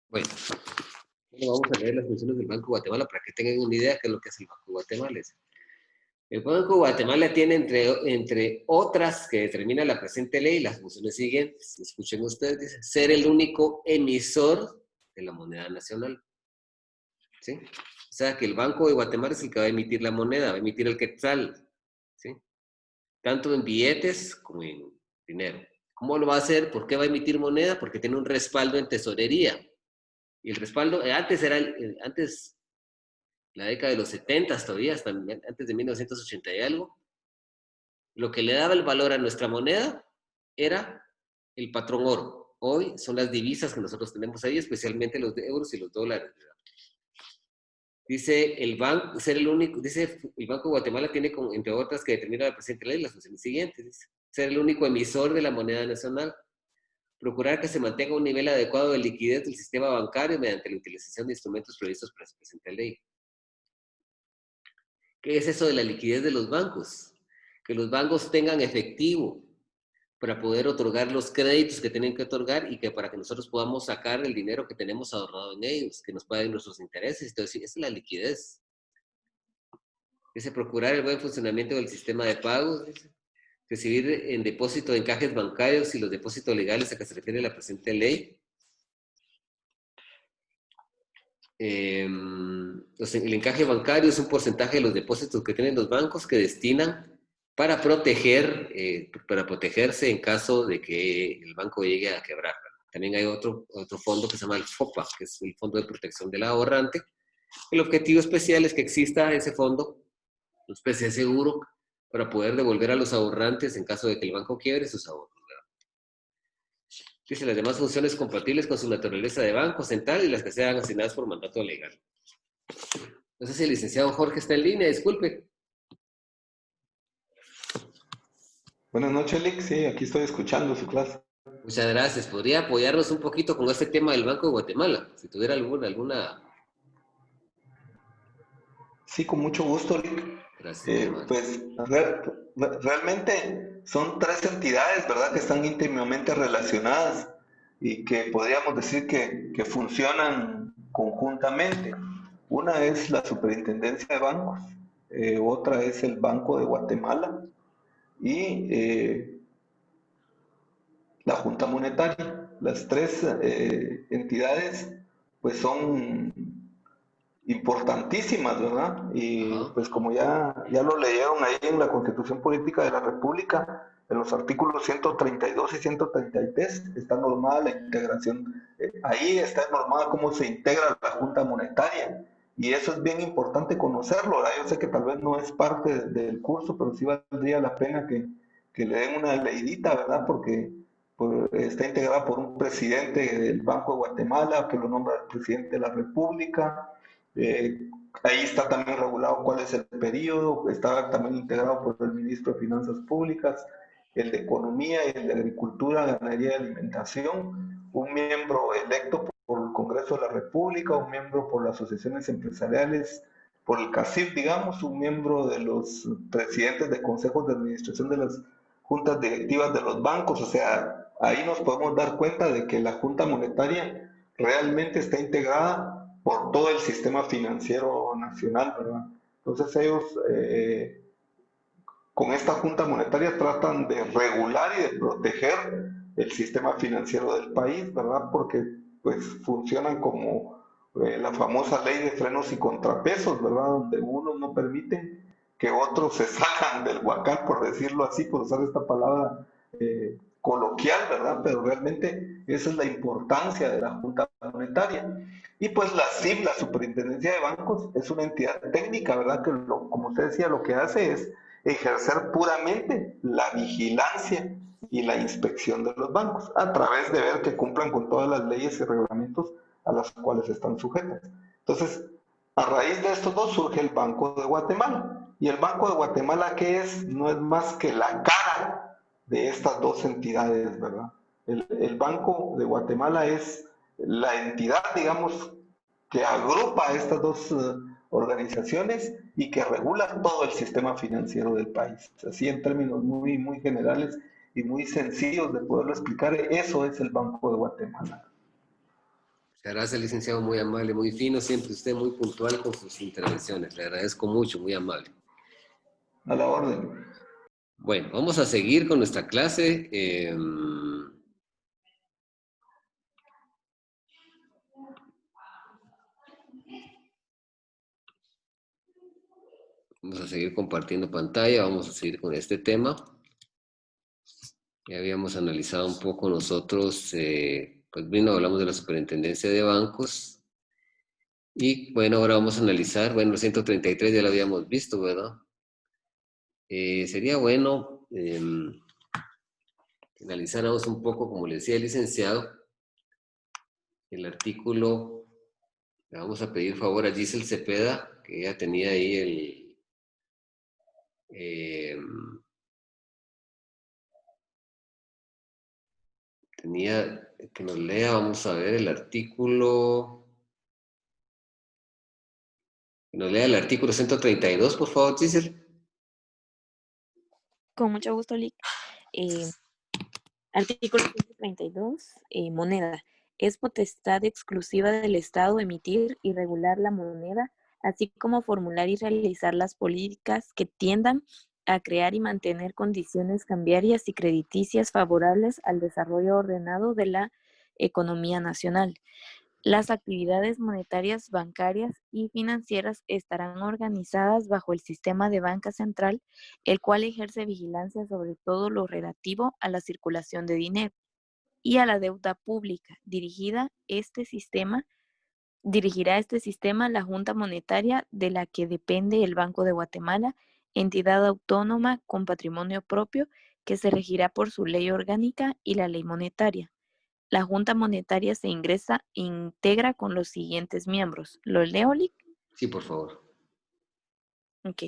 Bueno, vamos a leer las funciones del Banco de Guatemala para que tengan una idea de qué es lo que es el Banco de Guatemala. El Banco de Guatemala tiene, entre otras que determina la presente ley, las funciones siguientes. Escuchen ustedes, dice, ser el único emisor de la moneda nacional. ¿Sí? O sea, que el Banco de Guatemala es el que va a emitir la moneda, va a emitir el quetzal, ¿sí? Tanto en billetes como en dinero. ¿Cómo lo va a hacer? ¿Por qué va a emitir moneda? Porque tiene un respaldo en tesorería. Y el respaldo, antes, la década de los 70 todavía, hasta antes de 1980 y algo, lo que le daba el valor a nuestra moneda era el patrón oro. Hoy son las divisas que nosotros tenemos ahí, especialmente los de euros y los dólares. Dice el banco, ser el único, dice el Banco de Guatemala tiene, entre otras que determina la presente ley, las funciones siguientes. Dice, ser el único emisor de la moneda nacional. Procurar que se mantenga un nivel adecuado de liquidez del sistema bancario mediante la utilización de instrumentos previstos para la presente ley. ¿Qué es eso de la liquidez de los bancos? Que los bancos tengan efectivo para poder otorgar los créditos que tienen que otorgar y que para que nosotros podamos sacar el dinero que tenemos ahorrado en ellos, que nos paguen nuestros intereses. Entonces, esa es la liquidez. Dice, procurar el buen funcionamiento del sistema de pagos. Dice, recibir en depósito de encajes bancarios y los depósitos legales a que se refiere la presente ley. El encaje bancario es un porcentaje de los depósitos que tienen los bancos que destinan para protegerse en caso de que el banco llegue a quebrar. También hay otro fondo que se llama el FOPA, que es el Fondo de Protección del Ahorrante. El objetivo especial es que exista ese fondo, una especie de seguro, para poder devolver a los ahorrantes en caso de que el banco quiebre sus ahorros. Dice las demás funciones compatibles con su naturaleza de banco central y las que sean asignadas por mandato legal. No sé si el licenciado Jorge está en línea, disculpe. Buenas noches, Lick. Sí, aquí estoy escuchando su clase. Muchas gracias. ¿Podría apoyarnos un poquito con este tema del Banco de Guatemala? Si tuviera alguna... Sí, con mucho gusto, Lick. Gracias, muy amable. Pues realmente son tres entidades, ¿verdad?, que están íntimamente relacionadas y que podríamos decir que funcionan conjuntamente. Una es la Superintendencia de Bancos, otra es el Banco de Guatemala y la Junta Monetaria. Las tres entidades pues son importantísimas, ¿verdad? Y Ajá. pues como ya lo leyeron ahí en la Constitución Política de la República, en los artículos 132 y 133 está normada la integración, ahí está normada cómo se integra la Junta Monetaria. Y eso es bien importante conocerlo, ¿verdad? Yo sé que tal vez no es parte del curso, pero sí valdría la pena que le den una leidita, ¿verdad? Porque está integrada por un presidente del Banco de Guatemala, que lo nombra el presidente de la República. Eh, Ahí está también regulado cuál es el periodo, está también integrado por el ministro de Finanzas Públicas, el de Economía y el de Agricultura, Ganadería y Alimentación, un miembro electo por el Congreso de la República, un miembro por las asociaciones empresariales, por el CACIF, digamos, un miembro de los presidentes de consejos de administración de las juntas directivas de los bancos. O sea, ahí nos podemos dar cuenta de que la Junta Monetaria realmente está integrada por todo el sistema financiero nacional, ¿verdad? Entonces ellos con esta Junta Monetaria tratan de regular y de proteger el sistema financiero del país, ¿verdad? Porque pues funcionan como la famosa ley de frenos y contrapesos, ¿verdad? Donde unos no permiten que otros se salgan del huacal, por decirlo así, por usar esta palabra coloquial, ¿verdad? Pero realmente esa es la importancia de la Junta Monetaria. Y pues la SIB, la Superintendencia de Bancos, es una entidad técnica, ¿verdad? Que como usted decía, lo que hace es ejercer puramente la vigilancia y la inspección de los bancos, a través de ver que cumplan con todas las leyes y reglamentos a las cuales están sujetas. Entonces, a raíz de estos dos surge el Banco de Guatemala. Y el Banco de Guatemala, ¿qué es? No es más que la cara de estas dos entidades, ¿verdad? El Banco de Guatemala es la entidad, digamos, que agrupa a estas dos organizaciones y que regula todo el sistema financiero del país. Así en términos muy generales y muy sencillos de poderlo explicar, eso es el Banco de Guatemala. Muchas gracias, licenciado, muy amable, muy fino, siempre usted muy puntual con sus intervenciones. Le agradezco mucho, muy amable. A la orden. Bueno, vamos a seguir con nuestra clase. Vamos a seguir compartiendo pantalla, vamos a seguir con este tema. Ya habíamos analizado un poco nosotros, pues vino, hablamos de la superintendencia de bancos. Y bueno, ahora vamos a analizar, bueno, el 133 ya lo habíamos visto, ¿verdad? Sería bueno que analizáramos un poco, como le decía el licenciado, el artículo, le vamos a pedir favor a Giselle Cepeda, que ella tenía ahí tenía que nos lea, vamos a ver el artículo, que nos lea el artículo 132, por favor, Giselle. Con mucho gusto, Lick. Artículo 132, moneda. Es potestad exclusiva del Estado emitir y regular la moneda, así como formular y realizar las políticas que tiendan a crear y mantener condiciones cambiarias y crediticias favorables al desarrollo ordenado de la economía nacional. Las actividades monetarias, bancarias y financieras estarán organizadas bajo el sistema de banca central, el cual ejerce vigilancia sobre todo lo relativo a la circulación de dinero y a la deuda pública. Dirigirá este sistema la Junta Monetaria, de la que depende el Banco de Guatemala, entidad autónoma con patrimonio propio que se regirá por su ley orgánica y la ley monetaria. La Junta Monetaria se integra con los siguientes miembros. ¿Lo leo, Lick? Sí, por favor. Ok.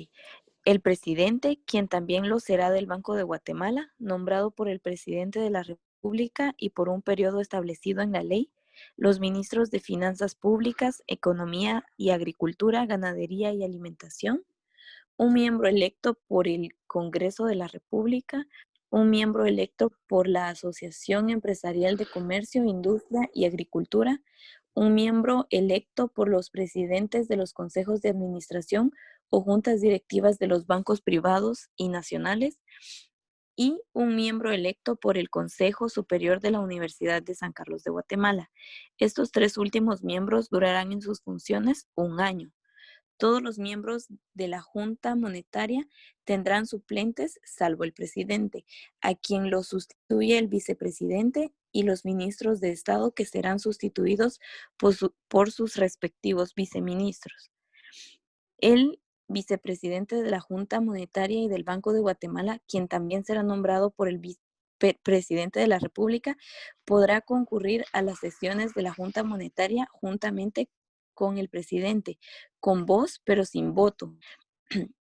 El presidente, quien también lo será del Banco de Guatemala, nombrado por el presidente de la República y por un periodo establecido en la ley. Los ministros de Finanzas Públicas, Economía y Agricultura, Ganadería y Alimentación. Un miembro electo por el Congreso de la República. Un miembro electo por la Asociación Empresarial de Comercio, Industria y Agricultura. Un miembro electo por los presidentes de los consejos de administración o juntas directivas de los bancos privados y nacionales, y un miembro electo por el Consejo Superior de la Universidad de San Carlos de Guatemala. Estos 3 últimos miembros durarán en sus funciones 1 año. Todos los miembros de la Junta Monetaria tendrán suplentes, salvo el presidente, a quien lo sustituye el vicepresidente y los ministros de Estado, que serán sustituidos por sus respectivos viceministros. El vicepresidente de la Junta Monetaria y del Banco de Guatemala, quien también será nombrado por el presidente de la República, podrá concurrir a las sesiones de la Junta Monetaria juntamente con el presidente, con voz pero sin voto,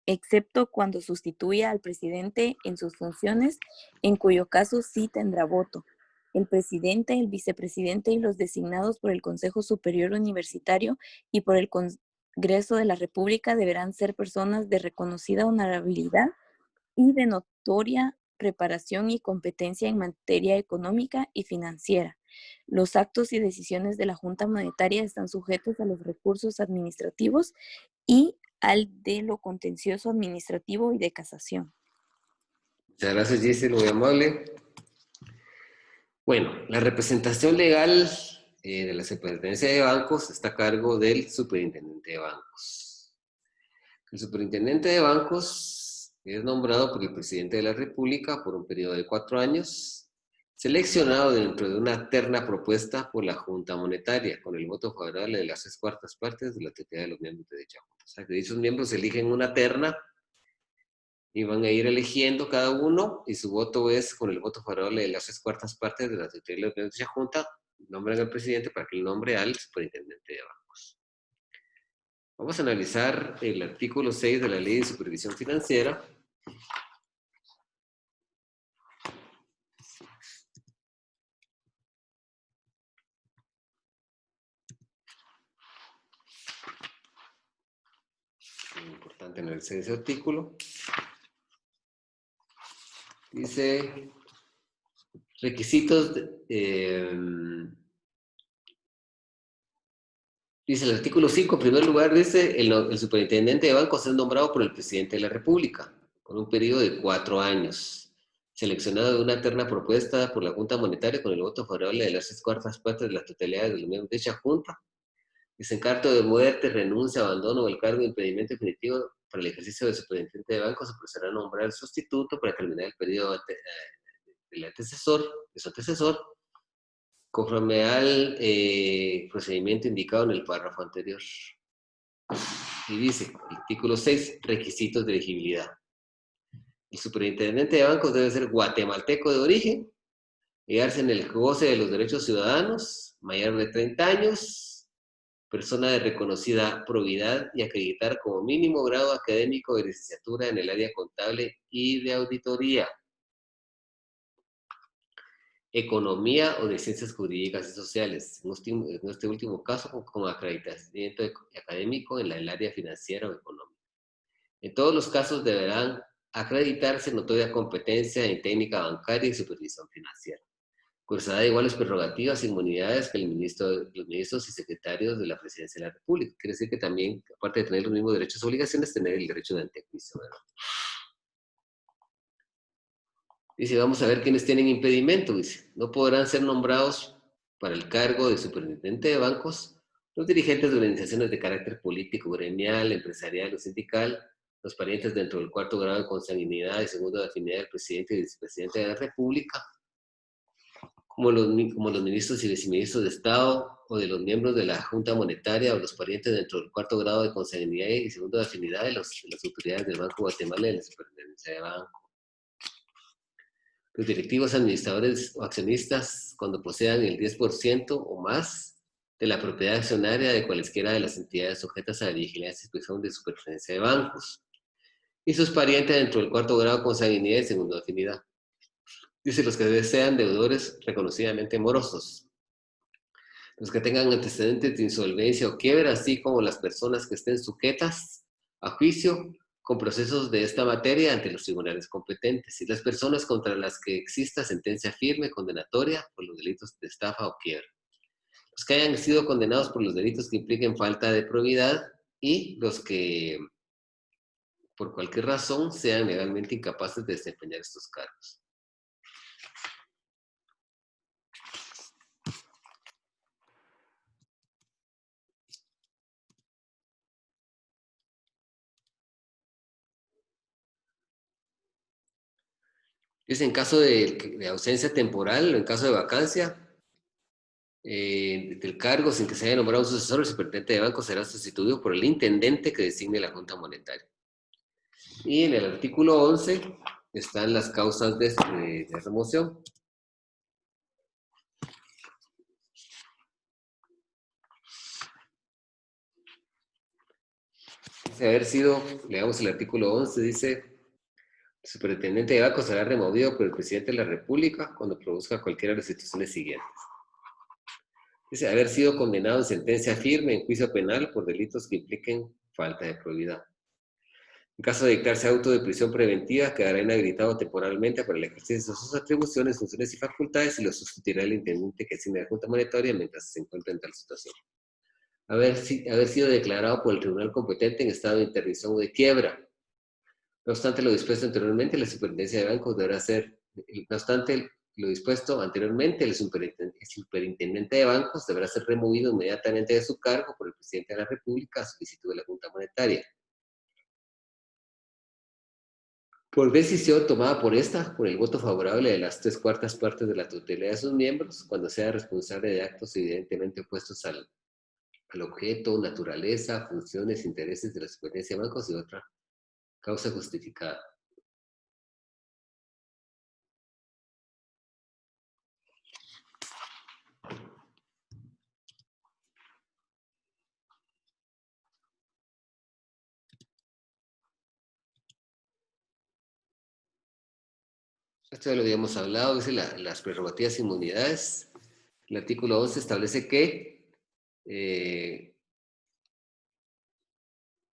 excepto cuando sustituya al presidente en sus funciones, en cuyo caso sí tendrá voto. El presidente, el vicepresidente y los designados por el Consejo Superior Universitario y por el Congreso de la República deberán ser personas de reconocida honorabilidad y de notoria preparación y competencia en materia económica y financiera. Los actos y decisiones de la Junta Monetaria están sujetos a los recursos administrativos y al de lo contencioso administrativo y de casación. Muchas gracias, Giselle, muy amable. Bueno, la representación legal de la Superintendencia de Bancos está a cargo del Superintendente de Bancos. El Superintendente de Bancos es nombrado por el Presidente de la República por un periodo de 4 años, seleccionado dentro de una terna propuesta por la Junta Monetaria, con el voto favorable de las 3/4 partes de la totalidad de los miembros de dicha Junta. O sea, que dichos miembros eligen una terna y van a ir eligiendo cada uno, y su voto es con el voto favorable de las 3/4 partes de la totalidad de los miembros de dicha Junta, nombran al presidente para que él nombre al Superintendente de Bancos. Vamos a analizar el artículo 6 de la Ley de Supervisión Financiera. Muy importante analizar ese artículo. Dice requisitos, dice el artículo 5, en primer lugar, dice el superintendente de bancos es nombrado por el presidente de la República por un periodo de 4 años, seleccionado de una terna propuesta por la Junta Monetaria con el voto favorable de las 3/4 partes de la totalidad de los miembros de dicha Junta. Dice, en caso de muerte, renuncia, abandono del cargo de impedimento definitivo para el ejercicio del superintendente de bancos, se procederá a nombrar el sustituto para terminar el periodo de su antecesor, conforme al procedimiento indicado en el párrafo anterior. Y dice, artículo 6, requisitos de elegibilidad. El superintendente de bancos debe ser guatemalteco de origen, hallarse en el goce de los derechos ciudadanos, mayor de 30 años, persona de reconocida probidad y acreditar como mínimo grado académico de licenciatura en el área contable y de auditoría, economía o de ciencias jurídicas y sociales, en este último caso con acreditamiento académico en el área financiera o económica. En todos los casos deberán acreditarse notoria competencia en técnica bancaria y supervisión financiera. Gozará de iguales prerrogativas e inmunidades que los ministros y secretarios de la Presidencia de la República. Quiere decir que también, aparte de tener los mismos derechos y obligaciones, tener el derecho de antejuicio, ¿verdad? Dice, vamos a ver quiénes tienen impedimento. Dice, no podrán ser nombrados para el cargo de superintendente de bancos los dirigentes de organizaciones de carácter político, gremial, empresarial o sindical, los parientes dentro del 4º grado de consanguinidad y segundo de afinidad del presidente y vicepresidente de la República, como los ministros y viceministros de Estado o de los miembros de la Junta Monetaria o los parientes dentro del 4º grado de consanguinidad y segundo de afinidad de las autoridades del Banco de Guatemala y de la Superintendencia de Banco. Los directivos, administradores o accionistas, cuando posean el 10% o más de la propiedad accionaria de cualesquiera de las entidades sujetas a la vigilancia y inspección de Superintendencia de Bancos. y sus parientes dentro del cuarto grado con sanguinidad y segunda afinidad. Dice los que sean deudores reconocidamente morosos, los que tengan antecedentes de insolvencia o quiebra, así como las personas que estén sujetas a juicio con procesos de esta materia ante los tribunales competentes, y las personas contra las que exista sentencia firme condenatoria por los delitos de estafa o quiebra. Los que hayan sido condenados por los delitos que impliquen falta de probidad y los que, por cualquier razón, sean legalmente incapaces de desempeñar estos cargos. Dice, en caso de ausencia temporal o en caso de vacancia del cargo sin que se haya nombrado un sucesor, el superintendente de banco será sustituido por el intendente que designe la Junta Monetaria. Y en el artículo 11 están las causas de remoción. Dice haber sido, leamos el artículo 11, dice, el superintendente de banco será removido por el presidente de la República cuando produzca cualquiera de las situaciones siguientes. Dice haber sido condenado en sentencia firme en juicio penal por delitos que impliquen falta de probidad. En caso de dictarse auto de prisión preventiva, quedará inhabilitado temporalmente para el ejercicio de sus atribuciones, funciones y facultades y lo sustituirá el intendente que asigne la Junta Monetaria mientras se encuentra en tal situación. Haber sido declarado por el tribunal competente en estado de interdicción o de quiebra. No obstante lo dispuesto anteriormente, la superintendencia de bancos deberá ser, no obstante lo dispuesto anteriormente, el superintendente de bancos deberá ser removido inmediatamente de su cargo por el presidente de la República a solicitud de la Junta Monetaria. Por decisión tomada por el voto favorable de las 3/4 partes de la totalidad de sus miembros, cuando sea responsable de actos evidentemente opuestos al objeto, naturaleza, funciones, intereses de la superintendencia de bancos y otra causa justificada. Esto ya lo habíamos hablado, dice las prerrogativas e inmunidades. El artículo 11 establece que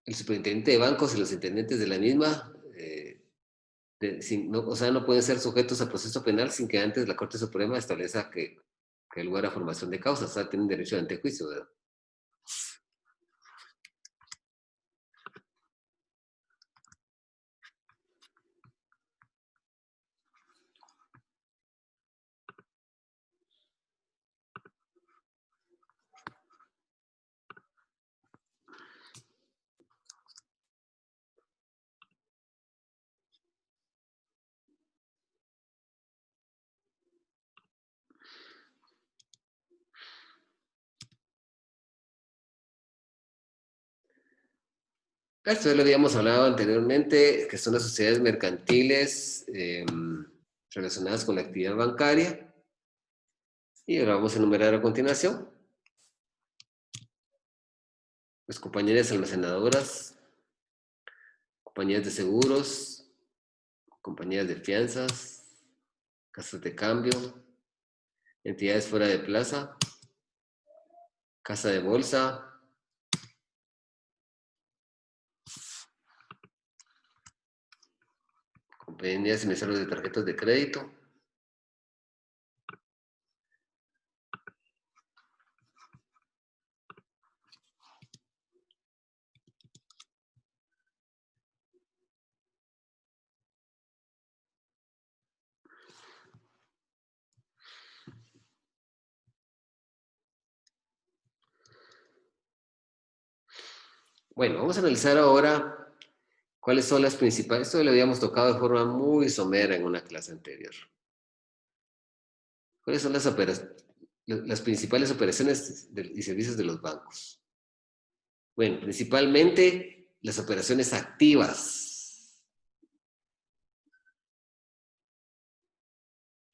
el superintendente de bancos y los intendentes de la misma, no pueden ser sujetos a proceso penal sin que antes la Corte Suprema establezca que hay lugar a formación de causas, o sea, tienen derecho de antejuicio, ¿verdad? Esto ya lo habíamos hablado anteriormente, que son las sociedades mercantiles relacionadas con la actividad bancaria. Y ahora vamos a enumerar a continuación. Las compañías almacenadoras, compañías de seguros, compañías de fianzas, casas de cambio, entidades fuera de plaza, casa de bolsa, compañías emisoras de tarjetas de crédito, bueno, vamos a analizar ahora cuáles son las principales. Esto lo habíamos tocado de forma muy somera en una clase anterior. ¿Cuáles son las principales operaciones y servicios de los bancos? Bueno, principalmente las operaciones activas.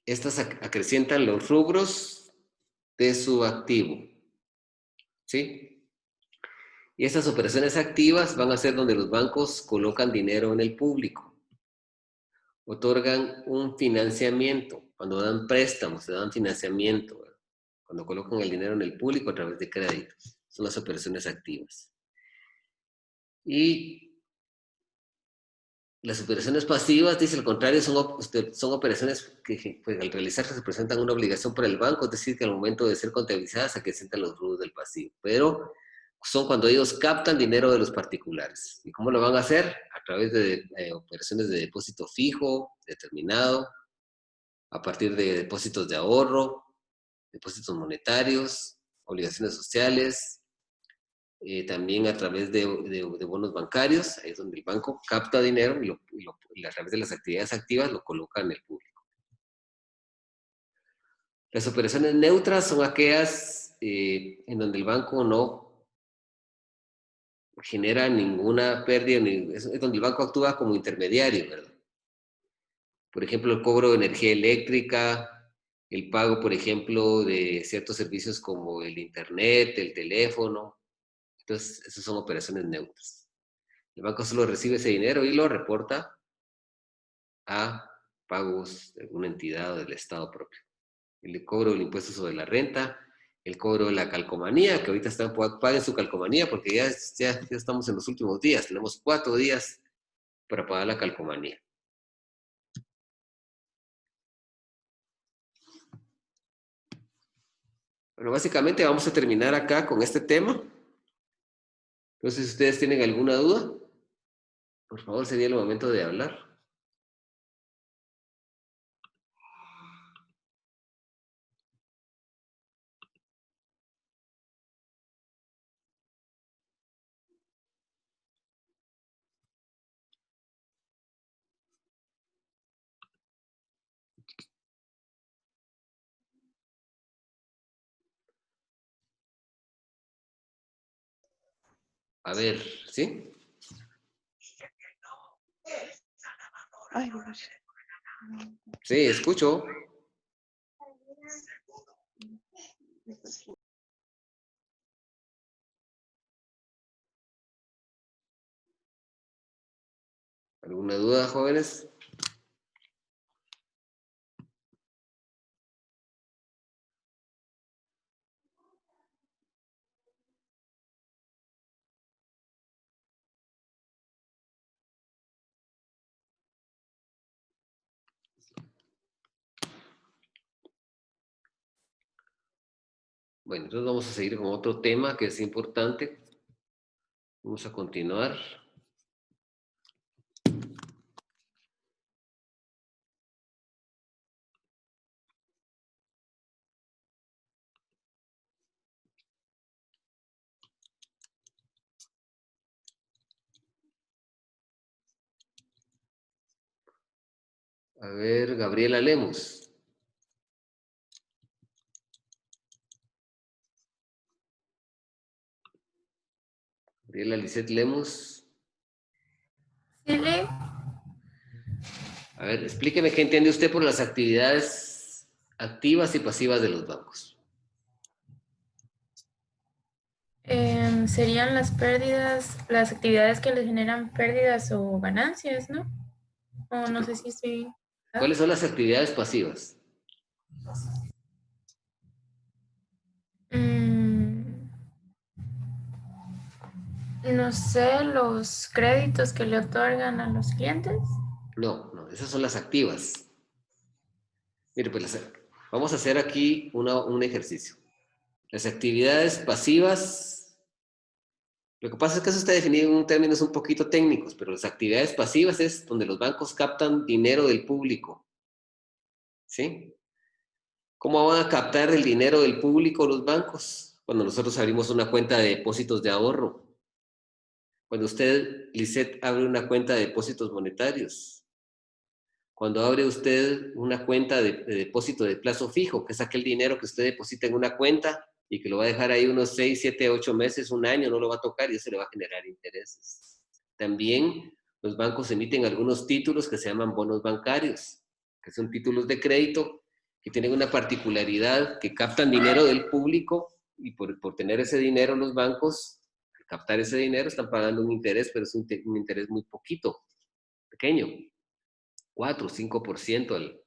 Estas acrecientan los rubros de su activo. ¿Sí? Y estas operaciones activas van a ser donde los bancos colocan dinero en el público. Otorgan un financiamiento. Cuando dan préstamos, se dan financiamiento, ¿verdad? Cuando colocan el dinero en el público a través de créditos. Son las operaciones activas. Y las operaciones pasivas, dice al contrario, son operaciones que pues, al realizarse representan una obligación para el banco, es decir, que al momento de ser contabilizadas acrecentan los rubros del pasivo. Pero son cuando ellos captan dinero de los particulares. ¿Y cómo lo van a hacer? A través de operaciones de depósito fijo, determinado, a partir de depósitos de ahorro, depósitos monetarios, obligaciones sociales, también a través de bonos bancarios, ahí es donde el banco capta dinero y a través de las actividades activas lo coloca en el público. Las operaciones neutras son aquellas en donde el banco no genera ninguna pérdida, es donde el banco actúa como intermediario, ¿verdad? Por ejemplo, el cobro de energía eléctrica, el pago, por ejemplo, de ciertos servicios como el internet, el teléfono. Entonces, esas son operaciones neutras. El banco solo recibe ese dinero y lo reporta a pagos de alguna entidad o del Estado propio. El cobro del impuesto sobre la renta, el cobro de la calcomanía, que ahorita paguen su calcomanía porque ya estamos en los últimos días. Tenemos 4 días para pagar la calcomanía. Bueno, básicamente vamos a terminar acá con este tema. Entonces, si ustedes tienen alguna duda, por favor, sería el momento de hablar. A ver, ¿sí? Ay, no sé. Sí, escucho. ¿Alguna duda, jóvenes? Bueno, entonces vamos a seguir con otro tema que es importante. Vamos a continuar. A ver, Gabriela Lemos. Gabriela Lisette Lemos. Sí, Lee. A ver, explíqueme qué entiende usted por las actividades activas y pasivas de los bancos. Serían las pérdidas, las actividades que le generan pérdidas o ganancias, ¿no? O no sé si estoy... ¿Cuáles son las actividades pasivas? No sé, los créditos que le otorgan a los clientes. No, esas son las activas. Mire, pues vamos a hacer aquí un ejercicio. Las actividades pasivas, lo que pasa es que eso está definido en términos un poquito técnicos, pero las actividades pasivas es donde los bancos captan dinero del público. ¿Sí? ¿Cómo van a captar el dinero del público los bancos? Cuando nosotros abrimos una cuenta de depósitos de ahorro. Cuando usted, Lisette, abre una cuenta de depósitos monetarios. Cuando abre usted una cuenta de depósito de plazo fijo, que es aquel dinero que usted deposita en una cuenta y que lo va a dejar ahí unos 6, 7, 8 meses, un año, no lo va a tocar y eso le va a generar intereses. También los bancos emiten algunos títulos que se llaman bonos bancarios, que son títulos de crédito que tienen una particularidad, que captan dinero del público y por tener ese dinero los bancos, al captar ese dinero están pagando un interés, pero es un interés muy poquito, pequeño, 4 o 5%,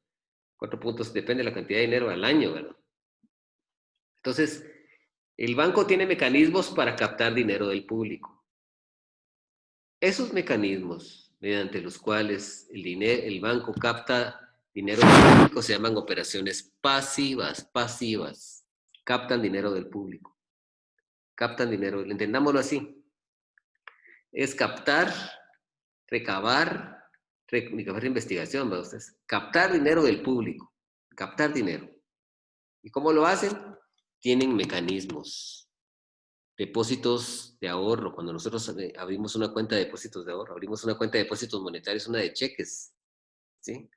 4 puntos, depende de la cantidad de dinero al año, ¿verdad? Entonces, el banco tiene mecanismos para captar dinero del público. Esos mecanismos, mediante los cuales el banco capta dinero del público, se llaman operaciones pasivas, captan dinero del público. Captan dinero, entendámoslo así. Es captar, recabar investigación, ¿verdad ustedes? Captar dinero del público, captar dinero. ¿Y cómo lo hacen? Tienen mecanismos. Depósitos de ahorro. Cuando nosotros abrimos una cuenta de depósitos de ahorro, abrimos una cuenta de depósitos monetarios, una de cheques, ¿sí?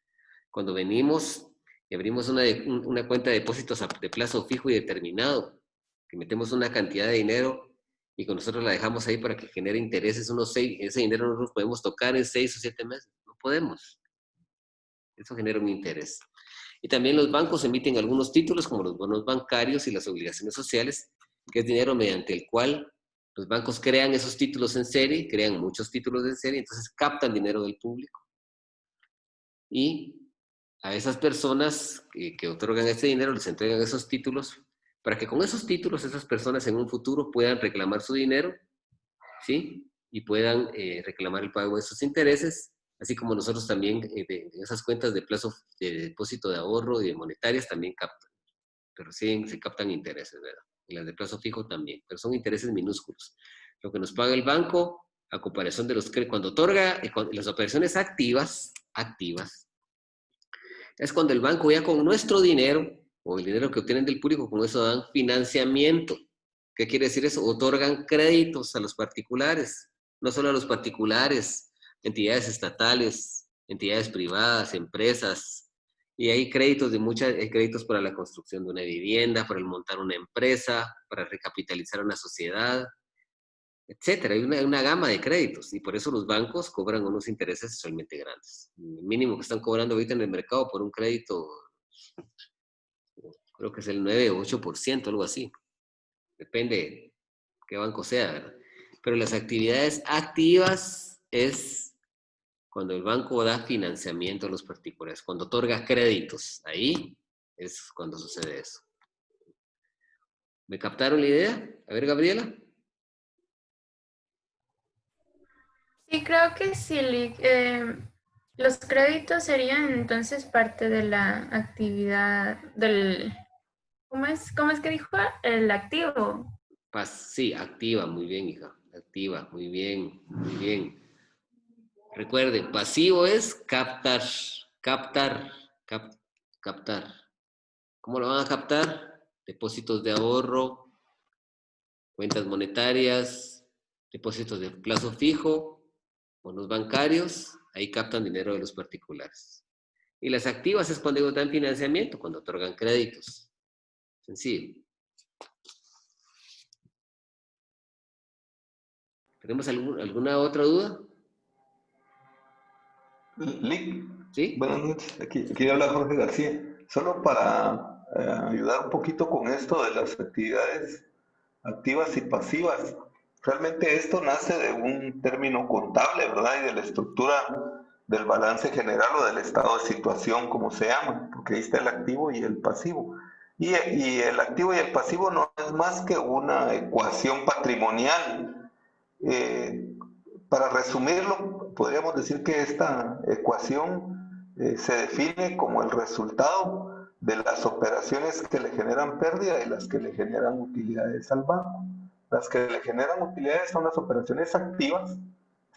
Cuando venimos y abrimos una cuenta de depósitos de plazo fijo y determinado, que metemos una cantidad de dinero y con nosotros la dejamos ahí para que genere intereses, ese dinero no lo podemos tocar en 6 o 7 meses, no podemos. Eso genera un interés. Y también los bancos emiten algunos títulos como los bonos bancarios y las obligaciones sociales, que es dinero mediante el cual los bancos crean esos títulos en serie, crean muchos títulos en serie, entonces captan dinero del público. Y a esas personas que otorgan ese dinero les entregan esos títulos para que con esos títulos esas personas en un futuro puedan reclamar su dinero, ¿sí? Y puedan reclamar el pago de sus intereses, así como nosotros también en esas cuentas de plazo de depósito de ahorro y de monetarias también captan, pero sí se captan intereses, ¿verdad? Y las de plazo fijo también, pero son intereses minúsculos. Lo que nos paga el banco, a comparación de los que cuando otorga las operaciones activas, es cuando el banco ya con nuestro dinero, o el dinero que obtienen del público, con eso dan financiamiento. ¿Qué quiere decir eso? Otorgan créditos a los particulares, no solo a los particulares, entidades estatales, entidades privadas, empresas, y hay créditos hay créditos para la construcción de una vivienda, para montar una empresa, para recapitalizar una sociedad, etcétera. Hay una gama de créditos y por eso los bancos cobran unos intereses realmente grandes. El mínimo que están cobrando ahorita en el mercado por un crédito, creo que es el 9 o 8%, algo así. Depende qué banco sea, ¿verdad? Pero las actividades activas es cuando el banco da financiamiento a los particulares, cuando otorga créditos. Ahí es cuando sucede eso. ¿Me captaron la idea? A ver, Gabriela. Sí, creo que sí, Lick. Los créditos serían entonces parte de la actividad del... ¿Cómo es que dijo? El activo. Sí, activa, muy bien, hija. Activa, muy bien, muy bien. Recuerden, pasivo es captar. ¿Cómo lo van a captar? Depósitos de ahorro, cuentas monetarias, depósitos de plazo fijo, bonos bancarios, ahí captan dinero de los particulares. Y las activas es cuando dan financiamiento, cuando otorgan créditos. Sencillo. ¿Tenemos alguna otra duda? Lick, ¿Sí? buenas noches. Aquí habla Jorge García. Solo para ayudar un poquito con esto de las actividades activas y pasivas. Realmente esto nace de un término contable, ¿verdad? Y de la estructura del balance general o del estado de situación, como se llama, porque ahí está el activo y el pasivo. Y el activo y el pasivo no es más que una ecuación patrimonial. Para resumirlo, podríamos decir que esta ecuación se define como el resultado de las operaciones que le generan pérdida y las que le generan utilidades al banco. Las que le generan utilidades son las operaciones activas,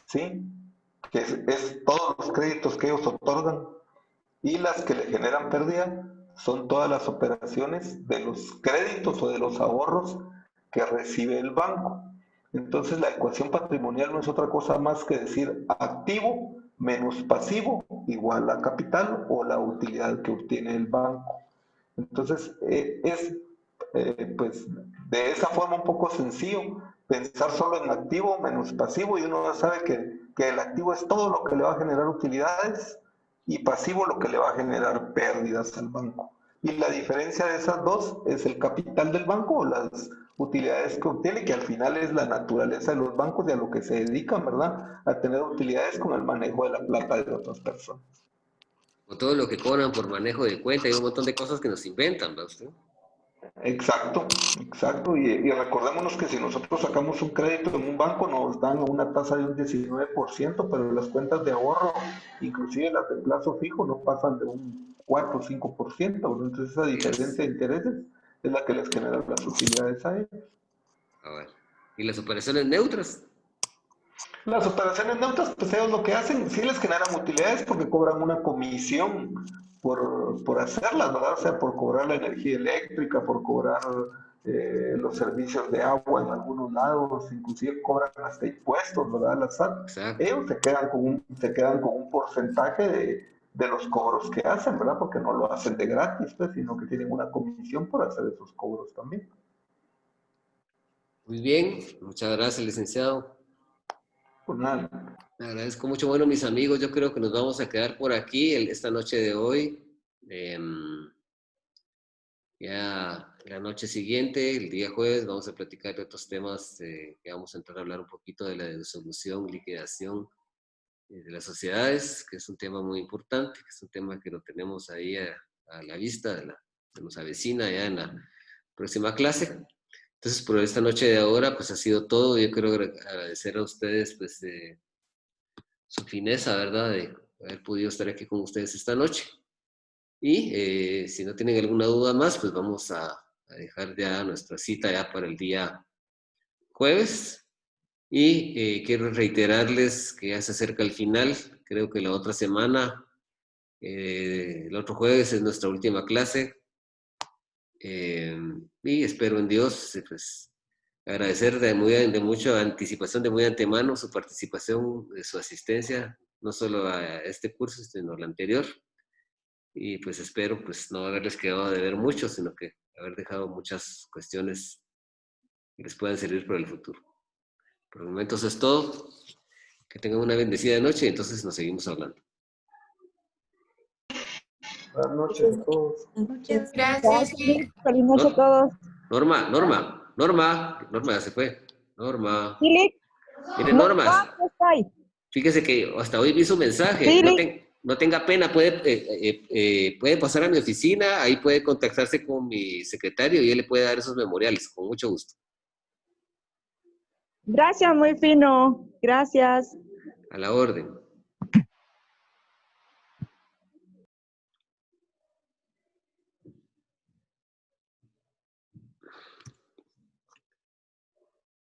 ¿sí? Que es todos los créditos que ellos otorgan, y las que le generan pérdida son todas las operaciones de los créditos o de los ahorros que recibe el banco. Entonces la ecuación patrimonial no es otra cosa más que decir activo menos pasivo igual a capital o la utilidad que obtiene el banco. Entonces pues de esa forma un poco sencillo pensar solo en activo menos pasivo, y uno ya sabe que el activo es todo lo que le va a generar utilidades y pasivo lo que le va a generar pérdidas al banco. y la diferencia de esas dos es el capital del banco o las utilidades que obtiene, que al final es la naturaleza de los bancos y a lo que se dedican, ¿verdad? A tener utilidades con el manejo de la plata de otras personas. O todo lo que cobran por manejo de cuenta y un montón de cosas que nos inventan, ¿verdad usted? Exacto, exacto. Y recordémonos que si nosotros sacamos un crédito en un banco nos dan una tasa de un 19%, pero las cuentas de ahorro, inclusive las de plazo fijo, no pasan de un 4 o 5%. ¿Verdad? Entonces esa diferencia de intereses es la que les genera las utilidades a ellos. A ver. ¿Y las operaciones neutras? Las operaciones neutras, pues ellos lo que hacen, sí les generan utilidades porque cobran una comisión por hacerlas, ¿verdad? O sea, por cobrar la energía eléctrica, por cobrar los servicios de agua en algunos lados, inclusive cobran hasta impuestos, ¿verdad? La SAT. Exacto. Ellos se quedan con un porcentaje de los cobros que hacen, ¿verdad? Porque no lo hacen de gratis, pues, sino que tienen una comisión por hacer esos cobros también. Muy bien, muchas gracias, licenciado. Pues nada. Le agradezco mucho. Bueno, mis amigos, yo creo que nos vamos a quedar por aquí esta noche de hoy. Ya la noche siguiente, el día jueves, vamos a platicar de otros temas que vamos a entrar a hablar un poquito de la disolución, liquidación de las sociedades, que es un tema muy importante, que es un tema que lo tenemos ahí a la vista, se nos avecina ya en la próxima clase. Entonces, por esta noche de ahora, pues ha sido todo. Yo quiero agradecer a ustedes, pues, su fineza, ¿verdad? De haber podido estar aquí con ustedes esta noche. Y si no tienen alguna duda más, pues vamos a dejar ya nuestra cita ya para el día jueves. Y quiero reiterarles que ya se acerca el final. Creo que la otra semana, el otro jueves es nuestra última clase. Y espero en Dios, pues, agradecer de mucha anticipación, de muy antemano, su participación, su asistencia, no solo a este curso, sino al anterior. Y pues espero pues no haberles quedado de ver mucho, sino que haber dejado muchas cuestiones que les puedan servir para el futuro. Por el momento eso es todo. Que tengan una bendecida noche y entonces nos seguimos hablando. Buenas noches a todos. Muchas Gracias. Feliz noche a todos. Norma, ya se fue. Norma. Philip, Mire, no, Norma, no estoy. fíjese que hasta hoy vi su mensaje. Philip, No tenga pena, puede pasar a mi oficina, ahí puede contactarse con mi secretario y él le puede dar esos memoriales, con mucho gusto. gracias, muy fino. Gracias. A la orden.